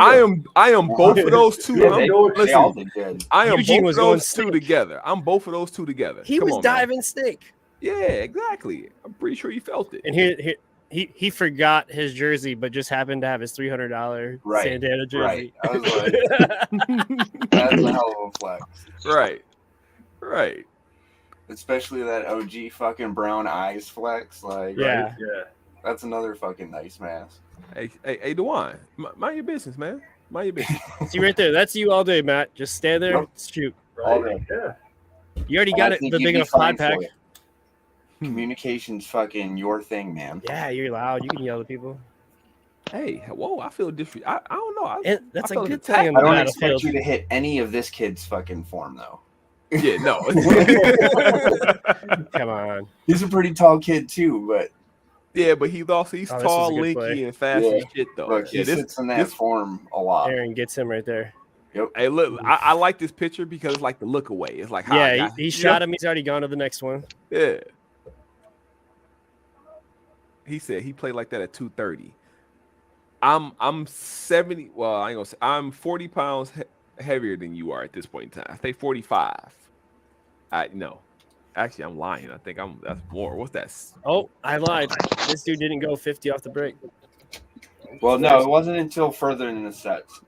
I am both of those two. Yeah, I'm- they all They all listen, did good. I am Eugene both was of going those two snake. together. I'm both of those two together. He Come was on, man. diving snake. Yeah, exactly. I'm pretty sure he felt it. And he forgot his jersey, but just happened to have his $300 Right, Santana jersey. Right. I was like, that's a hell of a flex. Right. Right. Especially that OG fucking brown eyes flex. Like, Yeah. Yeah. that's another fucking nice mask. Hey, Dewan, mind your business, man. Mind your business. See right there. That's you all day, Matt. Just stand there, Yep. shoot. All Right. day. Yeah. You already And got I it. think The you'd big be enough fly fine for pack. it. Communication's fucking your thing, man. Yeah, you're loud. You can yell at people. Hey, whoa, I feel different. I don't know. And that's I a felt good attacked. thing on I the don't battlefield. expect you to hit any of this kid's fucking form, though. Yeah, no. Come on. He's a pretty tall kid, too, but Yeah, but he's Oh, this was tall, a good lanky, play. and fast Yeah. as shit, though. look, he Yeah, sits in that this- form a lot. Aaron gets him right there. Yep. Hey, look, I like this picture because it's like the look away. It's like, Yeah, he shot him. He's already gone to the next one. Yeah. He said he played like that at 230. I'm 70. Well, I ain't gonna say I'm 40 pounds heavier than you are at this point in time. I say 45. No, actually, I'm lying. I think that's more. What's that? Oh, I lied. This dude didn't go 50 off the break. Well, no, it wasn't until further in the sets.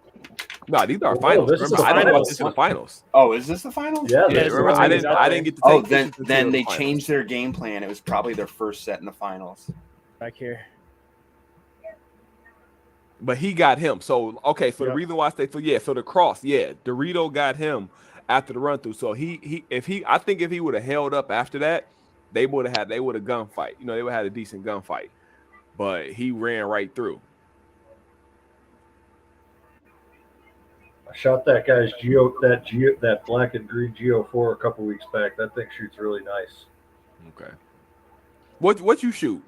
No, these are our Oh, finals. this is Remember, the I didn't watch finals. this in the finals. Oh, is this the finals? Yeah, Yeah, this is remember, the I finals. didn't get to take. Oh, pictures until then the they finals. changed their game plan. It was probably their first set in the finals. Back here. But he got him. So okay, so the Yep. reason why I say so the cross, Dorito got him after the run through. So I think if he would have held up after that, they would have gunfight. You know, they would have had a decent gunfight. But he ran right through. I shot that guy's that black and green Geo 4 a couple weeks back. That thing shoots really nice. Okay. What you shoot?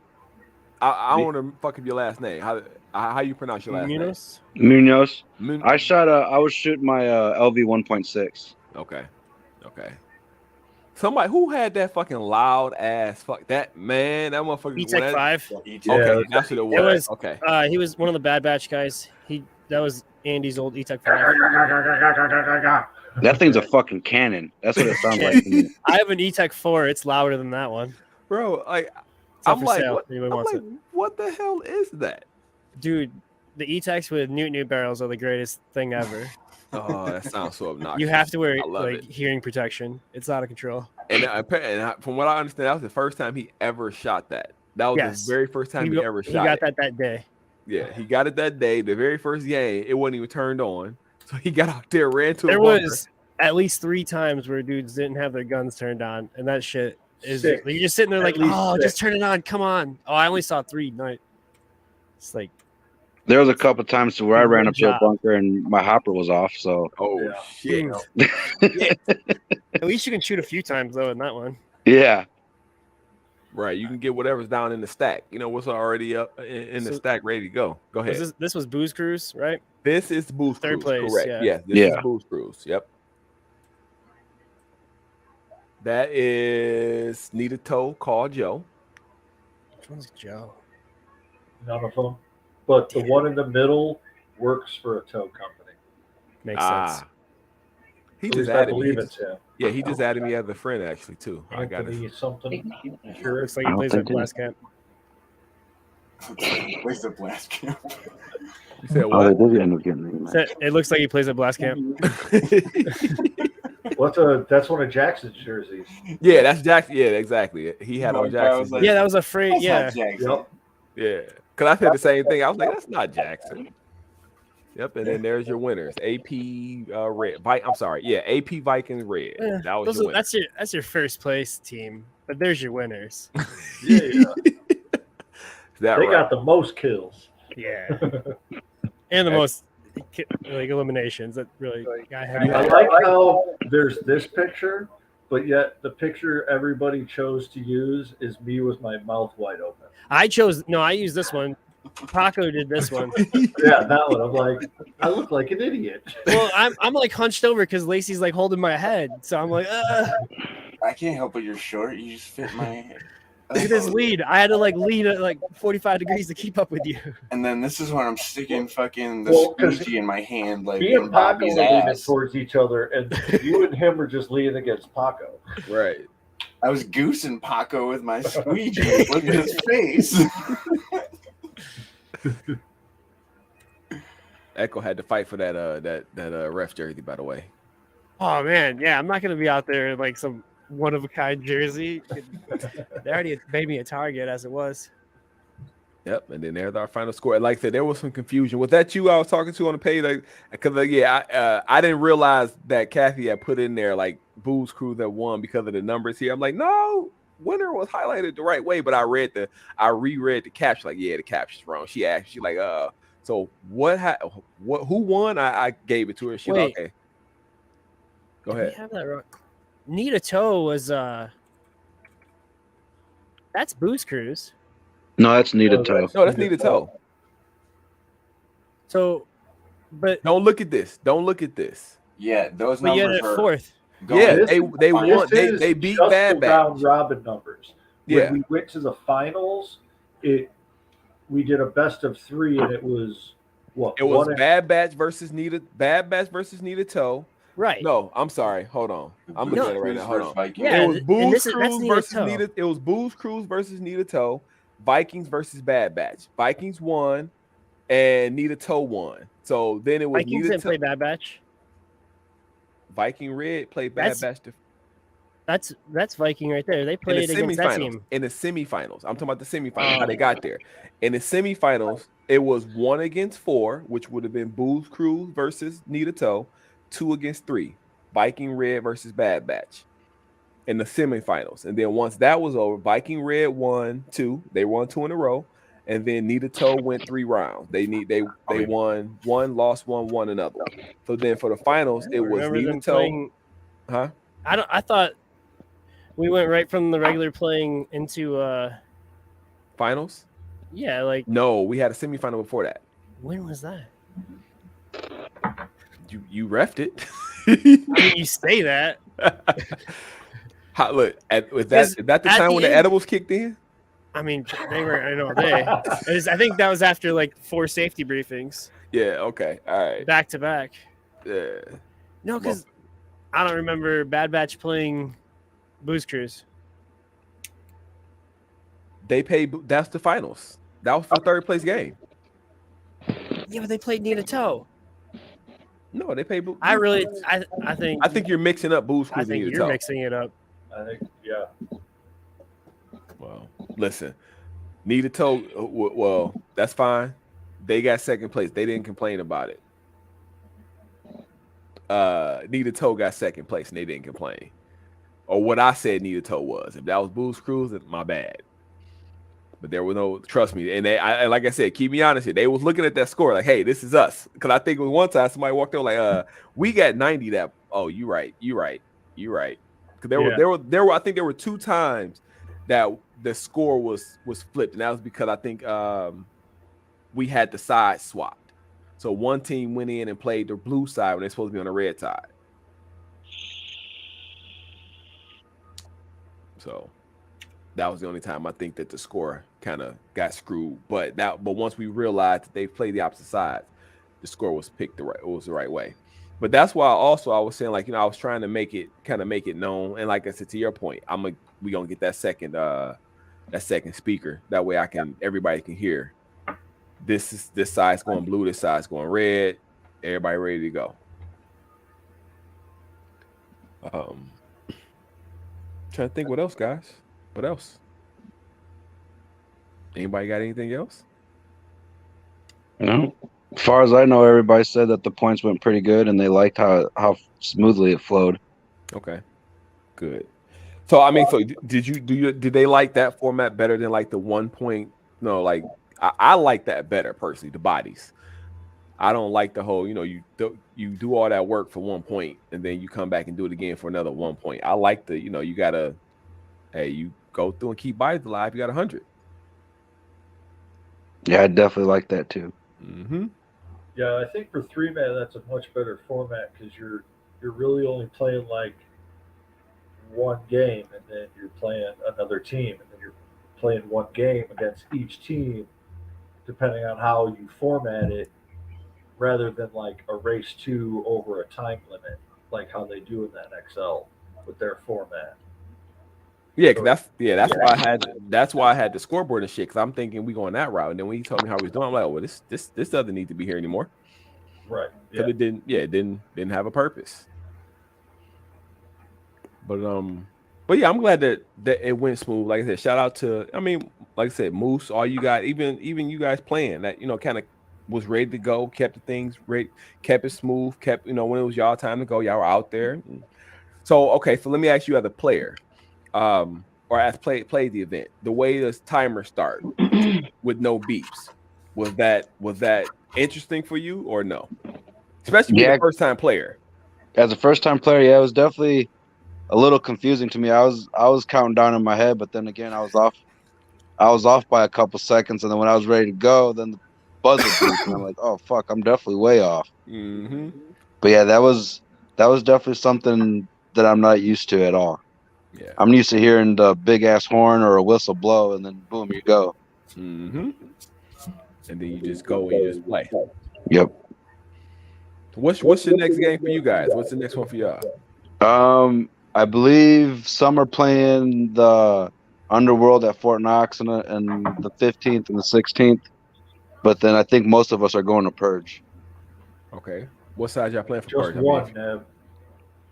I want to fuck up your last name. How you pronounce your last Munoz? Munoz. name? I was shooting my LV 1.6. Okay. Somebody who had that fucking loud ass fuck that man. That motherfucker. E-Tech 5. Okay, Yeah, that's what it was. It was- Okay. He was one of the Bad Batch guys. That was Andy's old E-Tech 5. That thing's a fucking cannon. That's what it sounds like to me. I have an E-Tech 4. It's louder than that one. Bro, like It's up I'm for like, sale. what, if Anybody I'm wants like, it. what the hell is that? Dude, the E-Techs with new barrels are the greatest thing ever. Oh, that sounds so obnoxious. You have to wear I love like it. hearing protection. It's out of control. And from what I understand, that was the first time he ever shot that. That was Yes. the very first time he ever He shot got it. that day. Yeah, he got it that day. The very first game, it wasn't even turned on. So he got out there, ran to There a bunker. was at least 3 times where dudes didn't have their guns turned on, and that shit is Six. you're just sitting there At like, least oh, 6. just turn it on, come on. Oh, I only saw 3. No, it's like There was a couple times where I ran up to a Job. bunker and my hopper was off. So Oh Yeah. shit! at least you can shoot a few times though in that one. yeah, Right, you can get whatever's down in the stack. You know what's already up in the So- stack, ready to go. Go ahead. This was Booze Cruise, right? This is Boost Third Cruise, place, correct? yeah. Yes, this Yeah. is Boost Cruise. Yep. That is Need a Toe, Call Joe. Which one's Joe? None of them. But the one in the middle works for a tow company. Makes sense. He At just least I added me. believe it's him. Yeah, he just added me as a friend actually too. I got it. Anthony something. Sure. Looks like I he don't plays at think it Blast Camp. Where's the blast camp? You said oh, they what? did end up getting me. It looks like he plays at Blast Camp. That's one of Jackson's jerseys. Yeah, that's Jackson. Yeah, exactly. He had on Like, I was Jackson. like- Yeah, that was a free. That's Yeah, not Jackson. Yep. Yeah, because I said the same thing. I was like, that's not Jackson. Yep, and then there's your winners. AP Red. I'm sorry. Yeah, AP Vikings Red. Eh, That was your winner. that's your first place team. But there's your winners. Yeah. Is that They right? got the most kills. Yeah, and the most like eliminations. That really I had. I like how there's this picture, but yet the picture everybody chose to use is me with my mouth wide open. I used this one. Paco did this one. Yeah, that one. I'm like, I look like an idiot. Well, I'm like hunched over because Lacey's like holding my head, so I'm like, I can't help but you're short. You just fit my. look at this lead. I had to like lean at like 45 degrees to keep up with you. And then this is when I'm sticking fucking the Well, 'cause squeegee in my hand, like Me in and Paco Bobby's are leaning ass. towards each other, and you and him are just leaning against Paco. Right. I was goosing Paco with my squeegee. Look at his face. Echo had to fight for that ref jersey, by the way. Oh man, yeah, I'm not gonna be out there in like some one of a kind jersey. They already made me a target as it was. Yep, and then there's our final score. Like I said, there was some confusion. Was that you I was talking to on the page? Like, because I didn't realize that Kathy had put in there like Booze Cruise that won because of the numbers here. I'm like, no, winner was highlighted the right way, but I reread the caption. Like, yeah, the caption's wrong. She asked, she like, so who won? I gave it to her. She like, okay, go Did we ahead. have that wrong? Need a Toe was that's Booze Cruise. No, that's needed toe. No, that's Need a Toe. So, but Don't look at this. Don't look at this. Yeah, those but you had numbers it are fourth. going. Yeah, This- they won. This is They beat just Bad the Batch. round robin numbers. When Yeah. we went to the finals, it we did a best of 3, and it was what? It was one Bad Batch versus Nita Toe. Right. No, I'm sorry. Hold on. I'm looking at it right now. Hold on. Vikings. Yeah, It was and Booze that's Cruise Nita versus Toe. Nita. It was Booze Cruise versus Nita Toe. Vikings versus Bad Batch. Vikings won, and Nita Toe won. So then it was Vikings Nita didn't Toe. play Bad Batch. Viking Red played Bad Batch That's Viking right there. They in the played against that semifinals. team. In the semifinals, I'm talking about the semifinals. How they got there. In the semifinals, it was 1 against 4, which would have been Booze Cruise versus Nita Toe. 2 against 3, Viking Red versus Bad Batch. In the semifinals, and then once that was over, Viking Red won 2. They won 2 in a row, and then Nita Toe went 3 rounds. They won 1, lost 1, won another one. So then for the finals, it was Remember Nita them Toe. playing? Huh? I thought we went right from the regular playing into Finals? yeah, like No, we had a semifinal before that. when was that? You refed it. I mean, you say that. Look, is that the time when the edibles kicked in? I mean, they were in all day. I think that was after like 4 safety briefings. Yeah. Okay. All right. Back to back. Yeah. No, because I don't remember Bad Batch playing Booze Cruise. They paid. That's the finals. That was for third place game. Yeah, but they played Nita Toe. No, they paid. I think you're mixing up Booze I Cruise and think Nita you're Toe. mixing it up. I think, yeah. Well, listen, Nita Toe. Well, that's fine. They got second place. They didn't complain about it. Nita Toe got second place, and they didn't complain. Or what I said Nita Toe was. If that was Booze Cruise, then my bad. But there was no, trust me. And like I said, keep me honest here. They was looking at that score like, hey, this is us. Because I think it was one time somebody walked over like, we got 90 that. Oh, you right. Because there were I think there were 2 times that the score was flipped, and that was because I think we had the side swapped. So one team went in and played the blue side when they're supposed to be on the red side. So that was the only time I think that the score kind of got screwed. But once we realized that they played the opposite sides, the score was picked the right way. But that's why I was saying, like, I was trying to make it known. And like I said, to your point, we gonna get that second speaker. That way everybody can hear. This side's going blue, this side's going red. Everybody ready to go. Trying to think what else, guys. What else? Anybody got anything else? No. As far as I know, everybody said that the points went pretty good, and they liked how smoothly it flowed. Okay, good. So I mean, did they like that format better than like the 1 point? No, like I like that better personally. The bodies. I don't like the whole, you do all that work for 1 point and then you come back and do it again for another 1 point. I like the, you gotta, you go through and keep bodies alive. You got 100. Yeah, I definitely like that too. Mm-hmm. Yeah, I think for 3-man that's a much better format because you're really only playing like one game, and then you're playing another team, and then you're playing one game against each team, depending on how you format it, rather than like a race 2 over a time limit, like how they do in that XL with their format. Yeah, that's why I had the scoreboard and shit. Because I'm thinking we going that route, and then when he told me how he was doing, I'm like, well, this doesn't need to be here anymore. Right. Because it didn't have a purpose. But yeah, I'm glad that it went smooth. Like I said, shout out to, like I said, Moose, all you guys, even you guys playing that, kind of was ready to go, kept the things ready, kept it smooth, kept, when it was y'all time to go, y'all were out there. So okay, so let me ask you as a player, or as played the event, the way this timer start with no beeps, was that interesting for you or no? Especially being a first time player. As a first time player, yeah, it was definitely a little confusing to me. I was counting down in my head, but then again, I was off by a couple seconds, and then when I was ready to go, then the buzzer beeped, and I'm like, oh fuck, I'm definitely way off. Mm-hmm. But yeah, that was definitely something that I'm not used to at all. Yeah, I'm used to hearing the big ass horn or a whistle blow, and then boom, you go. Mm-hmm. and then you just go and you just play. Yep. What's your next game for you guys? What's the next one for y'all? I believe some are playing the Underworld at Fort Knox and the 15th and the 16th, but then I think most of us are going to Purge. Okay. What side y'all playing for Just Purge? one, Nev.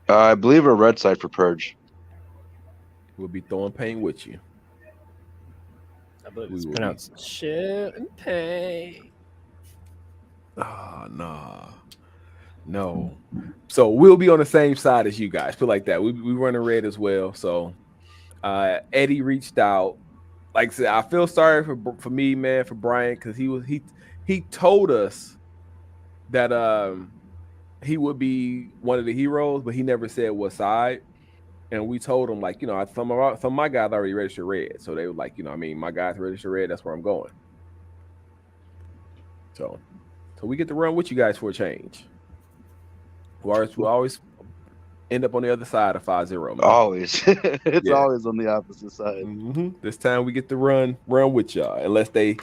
I believe we're red side for Purge. We'll be throwing paint with you. I believe We it's will pronounced champagne. Ah, no. So we'll be on the same side as you guys. Feel like that. We running red as well. So Eddie reached out. Like I said, I feel sorry for me, man, for Brian, because he told us that he would be one of the heroes, but he never said what side. And we told him, like, some of my guys already registered red. So they were like, my guys registered red, that's where I'm going. So we get to run with you guys for a change. We always end up on the other side of 5-0, man. Always. It's always on the opposite side. Mm-hmm. This time we get to run with y'all. Unless I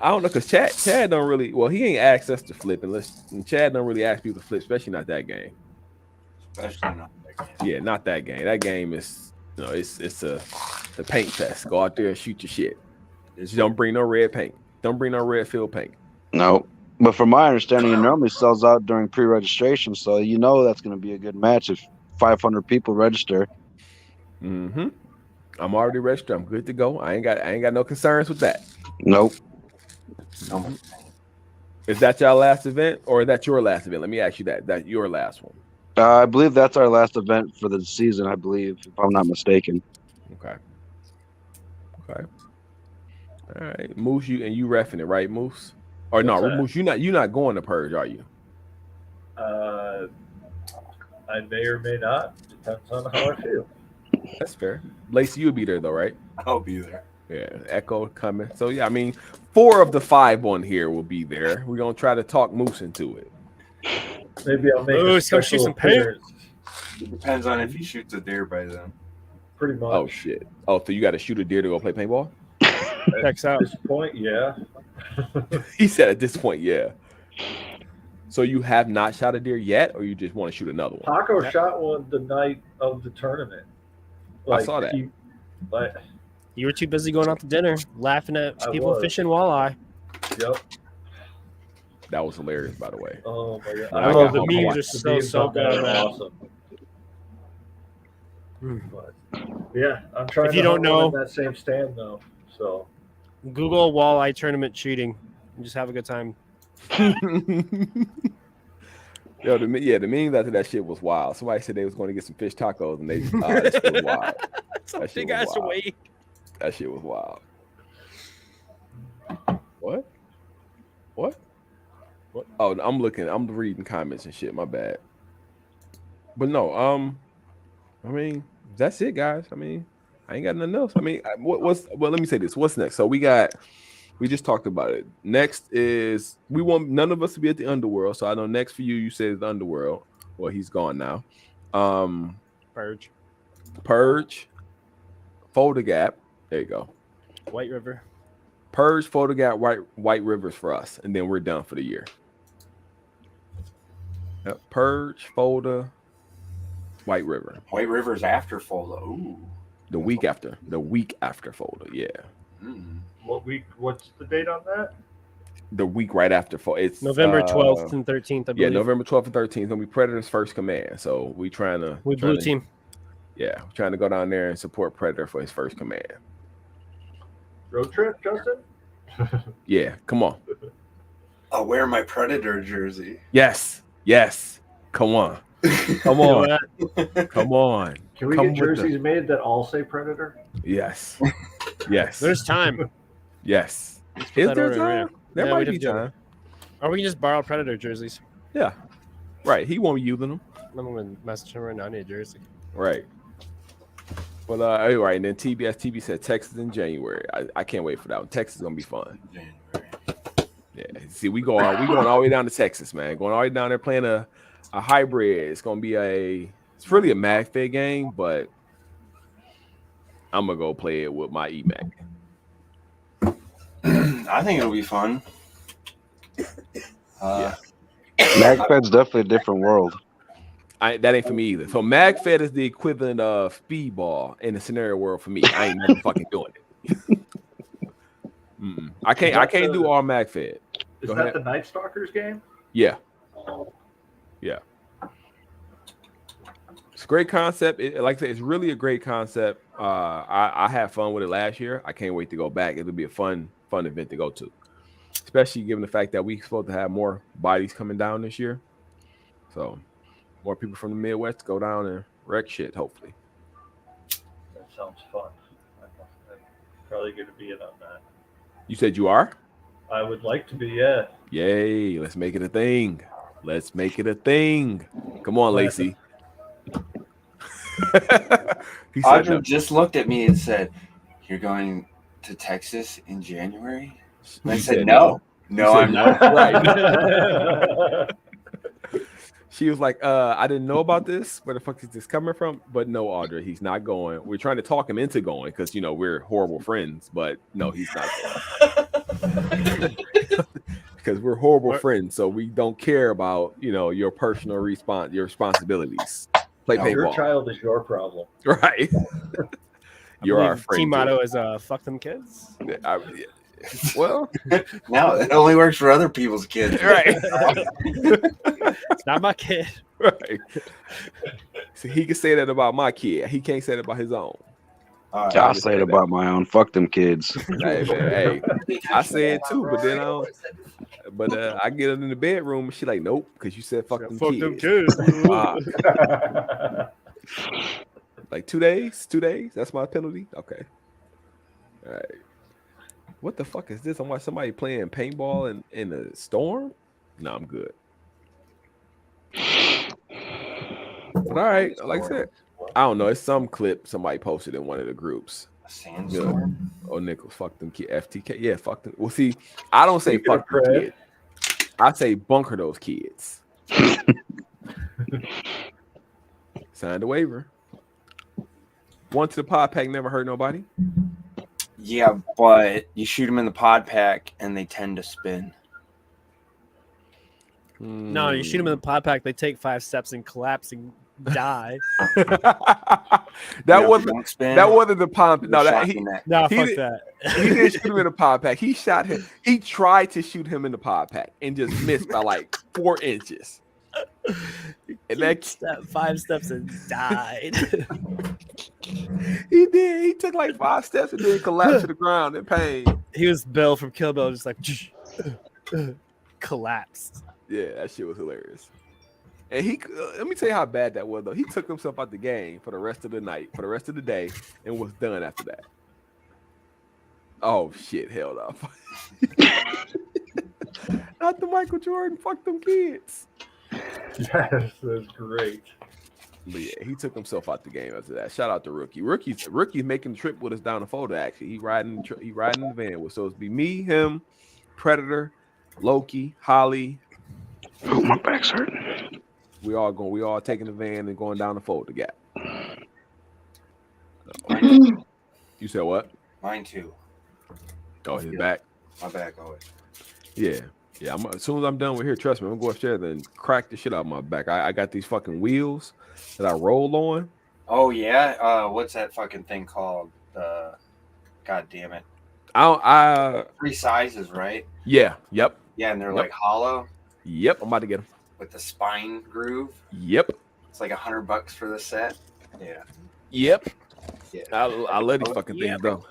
don't know, because Chad don't really, well, he ain't asked us to flip, and Chad don't really ask people to flip, especially not that game. Especially not that game. Yeah, not that game. That game is, it's a paint fest. Go out there and shoot your shit. Just don't bring no red paint. Don't bring no red field paint. No. But from my understanding, it normally sells out during pre-registration, so that's going to be a good match if 500 people register. Mm-hmm. I'm already registered. I'm good to go. I ain't got no concerns with that. Nope. Mm-hmm. Is that y'all last event, or is that your last event? Let me ask you that. That your last one? I believe that's our last event for the season, I believe, if I'm not mistaken. Okay. All right, Moose, you reffing it, right, Moose? Or no, Moose, you not going to Purge, are you? I may or may not. Depends on how I feel. That's fair. Lacey, you'll be there though, right? I'll be there. Yeah, Echo coming. So yeah, 4 of the 5 on here will be there. We're gonna try to talk Moose into it. Maybe I'll make a Come shoot some paint. It depends on if he shoots a deer by then. Pretty much. Oh shit. Oh, so you got to shoot a deer to go play paintball? Checks out. At this point, yeah. He said at this point, yeah. So you have not shot a deer yet, or you just want to shoot another one? Paco shot one the night of the tournament. I saw that. You were too busy going out to dinner, laughing at people fishing walleye. Yep. That was hilarious, by the way. Oh my god! I love got the home. memes. are so good on that. Awesome. But, yeah, I'm trying. If you to don't hunt one know- in that same stand though, so Google walleye tournament cheating and just have a good time. Yo, the memes after that shit was wild. Somebody said they was going to get some fish tacos, and that shit was wild. That shit Big was ass wild. weight. That shit was wild. What? Oh, I'm reading comments and shit. My bad. But no, that's it, guys. I ain't got nothing else. Well, let me say this. What's next? So we just talked about it. Next is we want none of us to be at the Underworld. So I know next for you said it's the Underworld. Well, he's gone now. Purge. Folder Gap. There you go. White River. Purge, Folder Gap, White Rivers for us, and then we're done for the year. Yep. Purge, Folder, White River. White River's after Folda. Ooh. The week after Folder. Yeah. Mm. what week? What's the date on that? The week right after Folder. It's November 12th and 13th, I believe. Yeah, November 12th and 13th. Gonna be Predator's first command. So we trying to Blue team. Yeah, we're trying to go down there and support Predator for his first command. Road trip, Justin? Yeah, come on. I'll wear my Predator jersey. Yes. Come on. Come on. Come on. Can we Come get with jerseys made that all say Predator? Yes. There's time. Yes. Let's Is put that there order time? in. There Yeah, might we'd be have to. time. Or we can just borrow Predator jerseys. Yeah. Right. He won't be using them. I'm going to message him right now. I need a jersey. Right. But all right, and then TBS said Texas in January. I can't wait for that one. Texas is gonna be fun. January. Yeah. See, we going all the way down to Texas, man. Going all the way down there playing a hybrid. It's gonna be it's really a MagFed game, but I'm gonna go play it with my eMag. I think it'll be fun. Uh, MagFed's definitely a different world. That ain't for me either. So MagFed is the equivalent of speedball in the scenario world for me. I ain't never fucking doing it. I can't do all MagFed. Is Go that ahead. the Night Stalkers game? Yeah. It's a great concept. Like I said, it's really a great concept. I had fun with it last year. I can't wait to go back. It'll be a fun event to go to, especially given the fact that we're supposed to have more bodies coming down this year. So more people from the Midwest go down and wreck shit, hopefully. That sounds fun. I'm probably going to be in on that. You said you are? I would like to be, yeah. Yay, let's make it a thing. Let's make it a thing. Come on, Lacey. He said Audra no. just looked at me and said, "You're going to Texas in January?" And I She said, said "No, You no, said I'm no. not." Right. She was like, I didn't know about this. Where the fuck is this coming from? But no, Audra, he's not going. We're trying to talk him into going because, you know, we're horrible friends. But no, he's not going. Because we're horrible friends. So we don't care about, you know, your personal your responsibilities. Play No, paintball. Your child is your problem. Right. You're our friend. Team motto is fuck them kids. Well, no, it only works for other people's kids. Right. It's not my kid. Right. So he can say that about my kid. He can't say that about his own. I'll say it about my own. Fuck them kids. Hey, man, hey, I say it too, but then I don't. But I get in the bedroom and she like, nope, because you said fuck them kids. Wow. Like 2 days? 2 days? That's my penalty? Okay. All right. What the fuck is this? I'm watching somebody playing paintball in a storm? No, I'm good. But all right, like I said, I don't know. It's some clip somebody posted in one of the groups. A sandstorm? Oh, Nichols, fuck them kids. FTK. Yeah, fuck them. Well, see, I don't say fuck them kids. I say bunker those kids. Signed a waiver. One to the pod pack, never hurt nobody. Yeah, but you shoot them in the pod pack and they tend to spin. No, you shoot them in the pod pack, they take 5 steps and collapse and die. That wasn't the pod. No, fuck that. He didn't shoot him in the pod pack. He shot him. He tried to shoot him in the pod pack and just missed by like 4 inches. And that 5 steps and died. He did. He took like 5 steps and then collapsed to the ground in pain. He was Bill from Kill Bill, just like collapsed. Yeah, that shit was hilarious. And he, let me tell you how bad that was, though. He took himself out the game for the rest of the night, for the rest of the day, and was done after that. Oh, shit, hell no. Not the Michael Jordan, fuck them kids. Yes, that's great. But yeah, he took himself out the game after that. Shout out to Rookie. Rookie's making the trip with us down the Florida, actually. He riding the van with, so it's be me, him, Predator, Loki, Holly. Oh, my back's hurting. We all taking the van and going down the Folder Gap. You said what? Mine too. Oh, his back. My back always. Yeah. As soon as I'm done with here, trust me, I'm gonna go upstairs and crack the shit out of my back. I got these fucking wheels that I roll on. Oh yeah. What's that fucking thing called? God damn it. 3 sizes, right? Yeah. Yep. Yeah, and they're like hollow. Yep. I'm about to get them. With the spine groove. Yep. It's like $100 for the set. Yeah. Yep. Yeah. I love these fucking things though.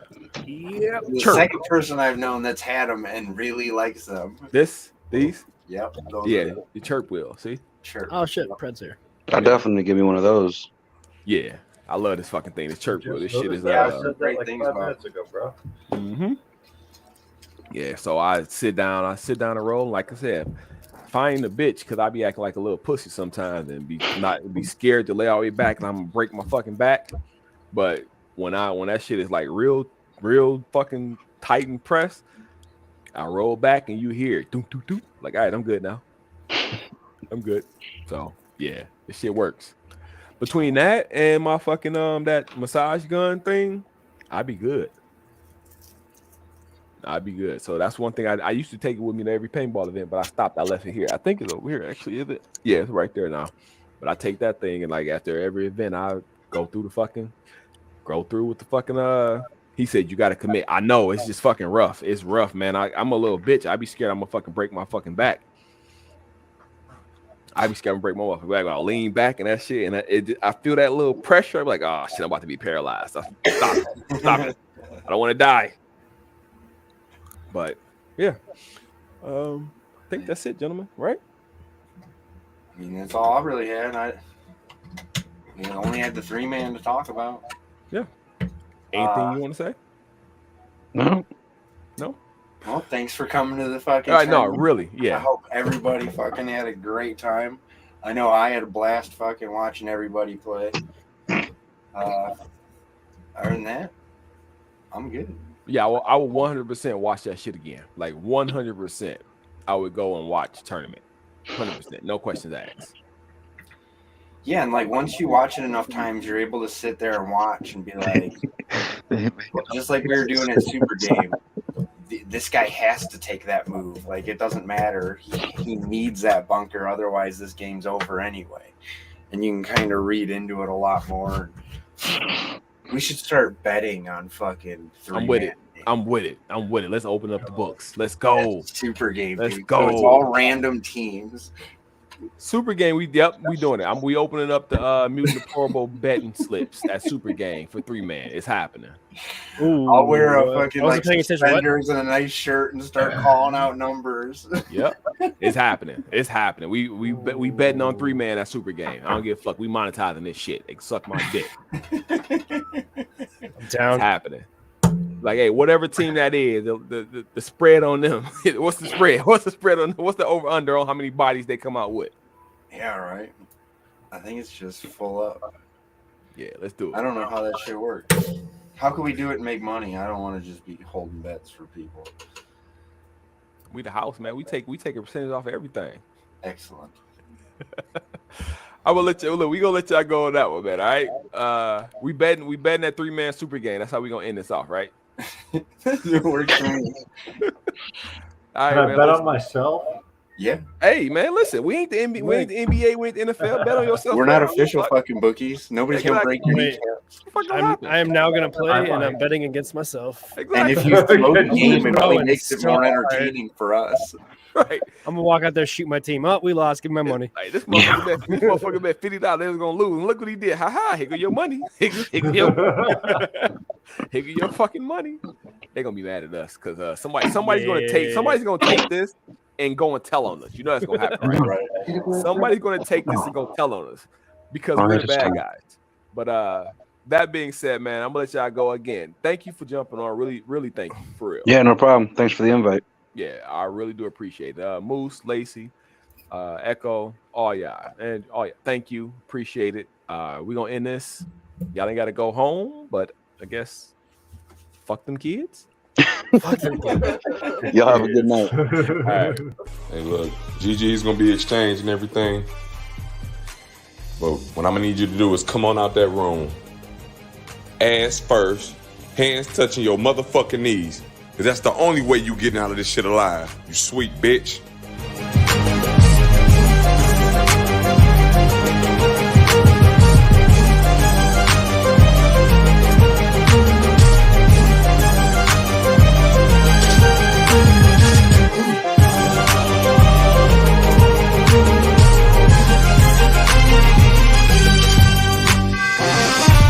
Yep. The second person I've known that's had them and really likes them. These? Yep. Yeah. The chirp wheel. See? Chirp. Oh shit, Pred's here. I definitely give me one of those. Yeah. I love this fucking thing. This chirp wheel. This shit is I said that like 5 minutes ago, bro. Mm-hmm. Yeah, so I sit down and roll. Like I said, find a bitch because I be acting like a little pussy sometimes and be scared to lay all the way back and I'm gonna break my fucking back. But when that shit is like real fucking tight and pressed, I roll back and you hear it, doop, doop, doop. Like, all right, I'm good now. I'm good. So yeah, this shit works. Between that and my fucking that massage gun thing, I'd be good. I'd be good. So that's one thing I used to take it with me to every paintball event, but I stopped. I left it here. I think it's over here. Actually, is it? Yeah, it's right there now. But I take that thing and like after every event, I go through with the fucking. He said you got to commit. I know it's just fucking rough. It's rough, man. I'm a little bitch. I'd be scared I'm gonna fucking break my fucking back. I'd be scared to break my fucking back. I'll lean back and that shit, and I feel that little pressure. I'm like, oh shit, I'm about to be paralyzed. Stop it. I don't want to die. But yeah, I think that's it, gentlemen. Right? I mean, that's all I really had. I only had the 3-man to talk about. Yeah. Anything you want to say? No. Well, thanks for coming to the fucking. All right, no, tournament. really, yeah. I hope everybody fucking had a great time. I know I had a blast fucking watching everybody play. Other than that, I'm good. Yeah, I would 100% watch that shit again. Like 100%, I would go and watch tournament. 100%, no questions asked. Yeah, and like once you watch it enough times, you're able to sit there and watch and be like, just like we were doing at Super Game. This guy has to take that move. Like it doesn't matter. He needs that bunker, otherwise this game's over anyway. And you can kind of read into it a lot more. We should start betting on fucking 3-man. I'm with it. Let's open up the books. Let's go. Super Game. Let's dude. go. So it's all random teams. Super Game, we doing it. We opening up the Mutant Deplorable betting slips at Super Game for 3-man. It's happening. Ooh, I'll wear a fucking like suspenders and a nice shirt and start calling out numbers. Yep, it's happening. It's happening. We betting on 3-man at Super Game. I don't give a fuck. We monetizing this shit. They suck my dick. I'm down. It's happening. Like, hey, whatever team that is, the spread on them. What's the spread? What's the spread on? What's the over under on how many bodies they come out with? Yeah, right. I think it's just full up. Yeah, let's do it. I don't know how that shit works. How can we do it and make money? I don't want to just be holding bets for people. We the house, man. We take a percentage off of everything. Excellent. I will let you look. We gonna let y'all go on that one, man. All right. We betting that 3-man Super Game. That's how we gonna end this off, right? It works for me. All right, Can I man, bet listen. on myself? Yeah. Hey, man, listen. We ain't the NBA. We ain't the NBA. We ain't the NFL. Bet on yourself. We're not man. official fucking bookies. Nobody's going to break your Wait. kneecaps. I am now going to play, and I'm betting against myself. Exactly. And if you throw the game, it only Going makes it so more hard. entertaining for us. Right. I'm going to walk out there, shoot my team up. We lost. Give me my money. Like, this motherfucker bet $50. They was gonna lose. And look what he did. Ha ha. Here go your money. Here go your fucking money. They're gonna be mad at us because somebody's gonna take this and go and tell on us. You know that's gonna happen, right? Somebody's gonna take this and go tell on us because we're the bad guys. But that being said, man, I'm gonna let y'all go again. Thank you for jumping on. Really, really thank you for real. Yeah, no problem. Thanks for the invite. Yeah, I really do appreciate it. Moose, Lacey, Echo, all y'all. And thank you. Appreciate it. We're gonna end this. Y'all ain't gotta go home, but I guess fuck them kids. Fuck them kids. Y'all have a good night. All right. Hey, look, GG's gonna be exchanged and everything. But what I'm gonna need you to do is come on out that room. Ass first, hands touching your motherfucking knees. Cause that's the only way you getting out of this shit alive, you sweet bitch.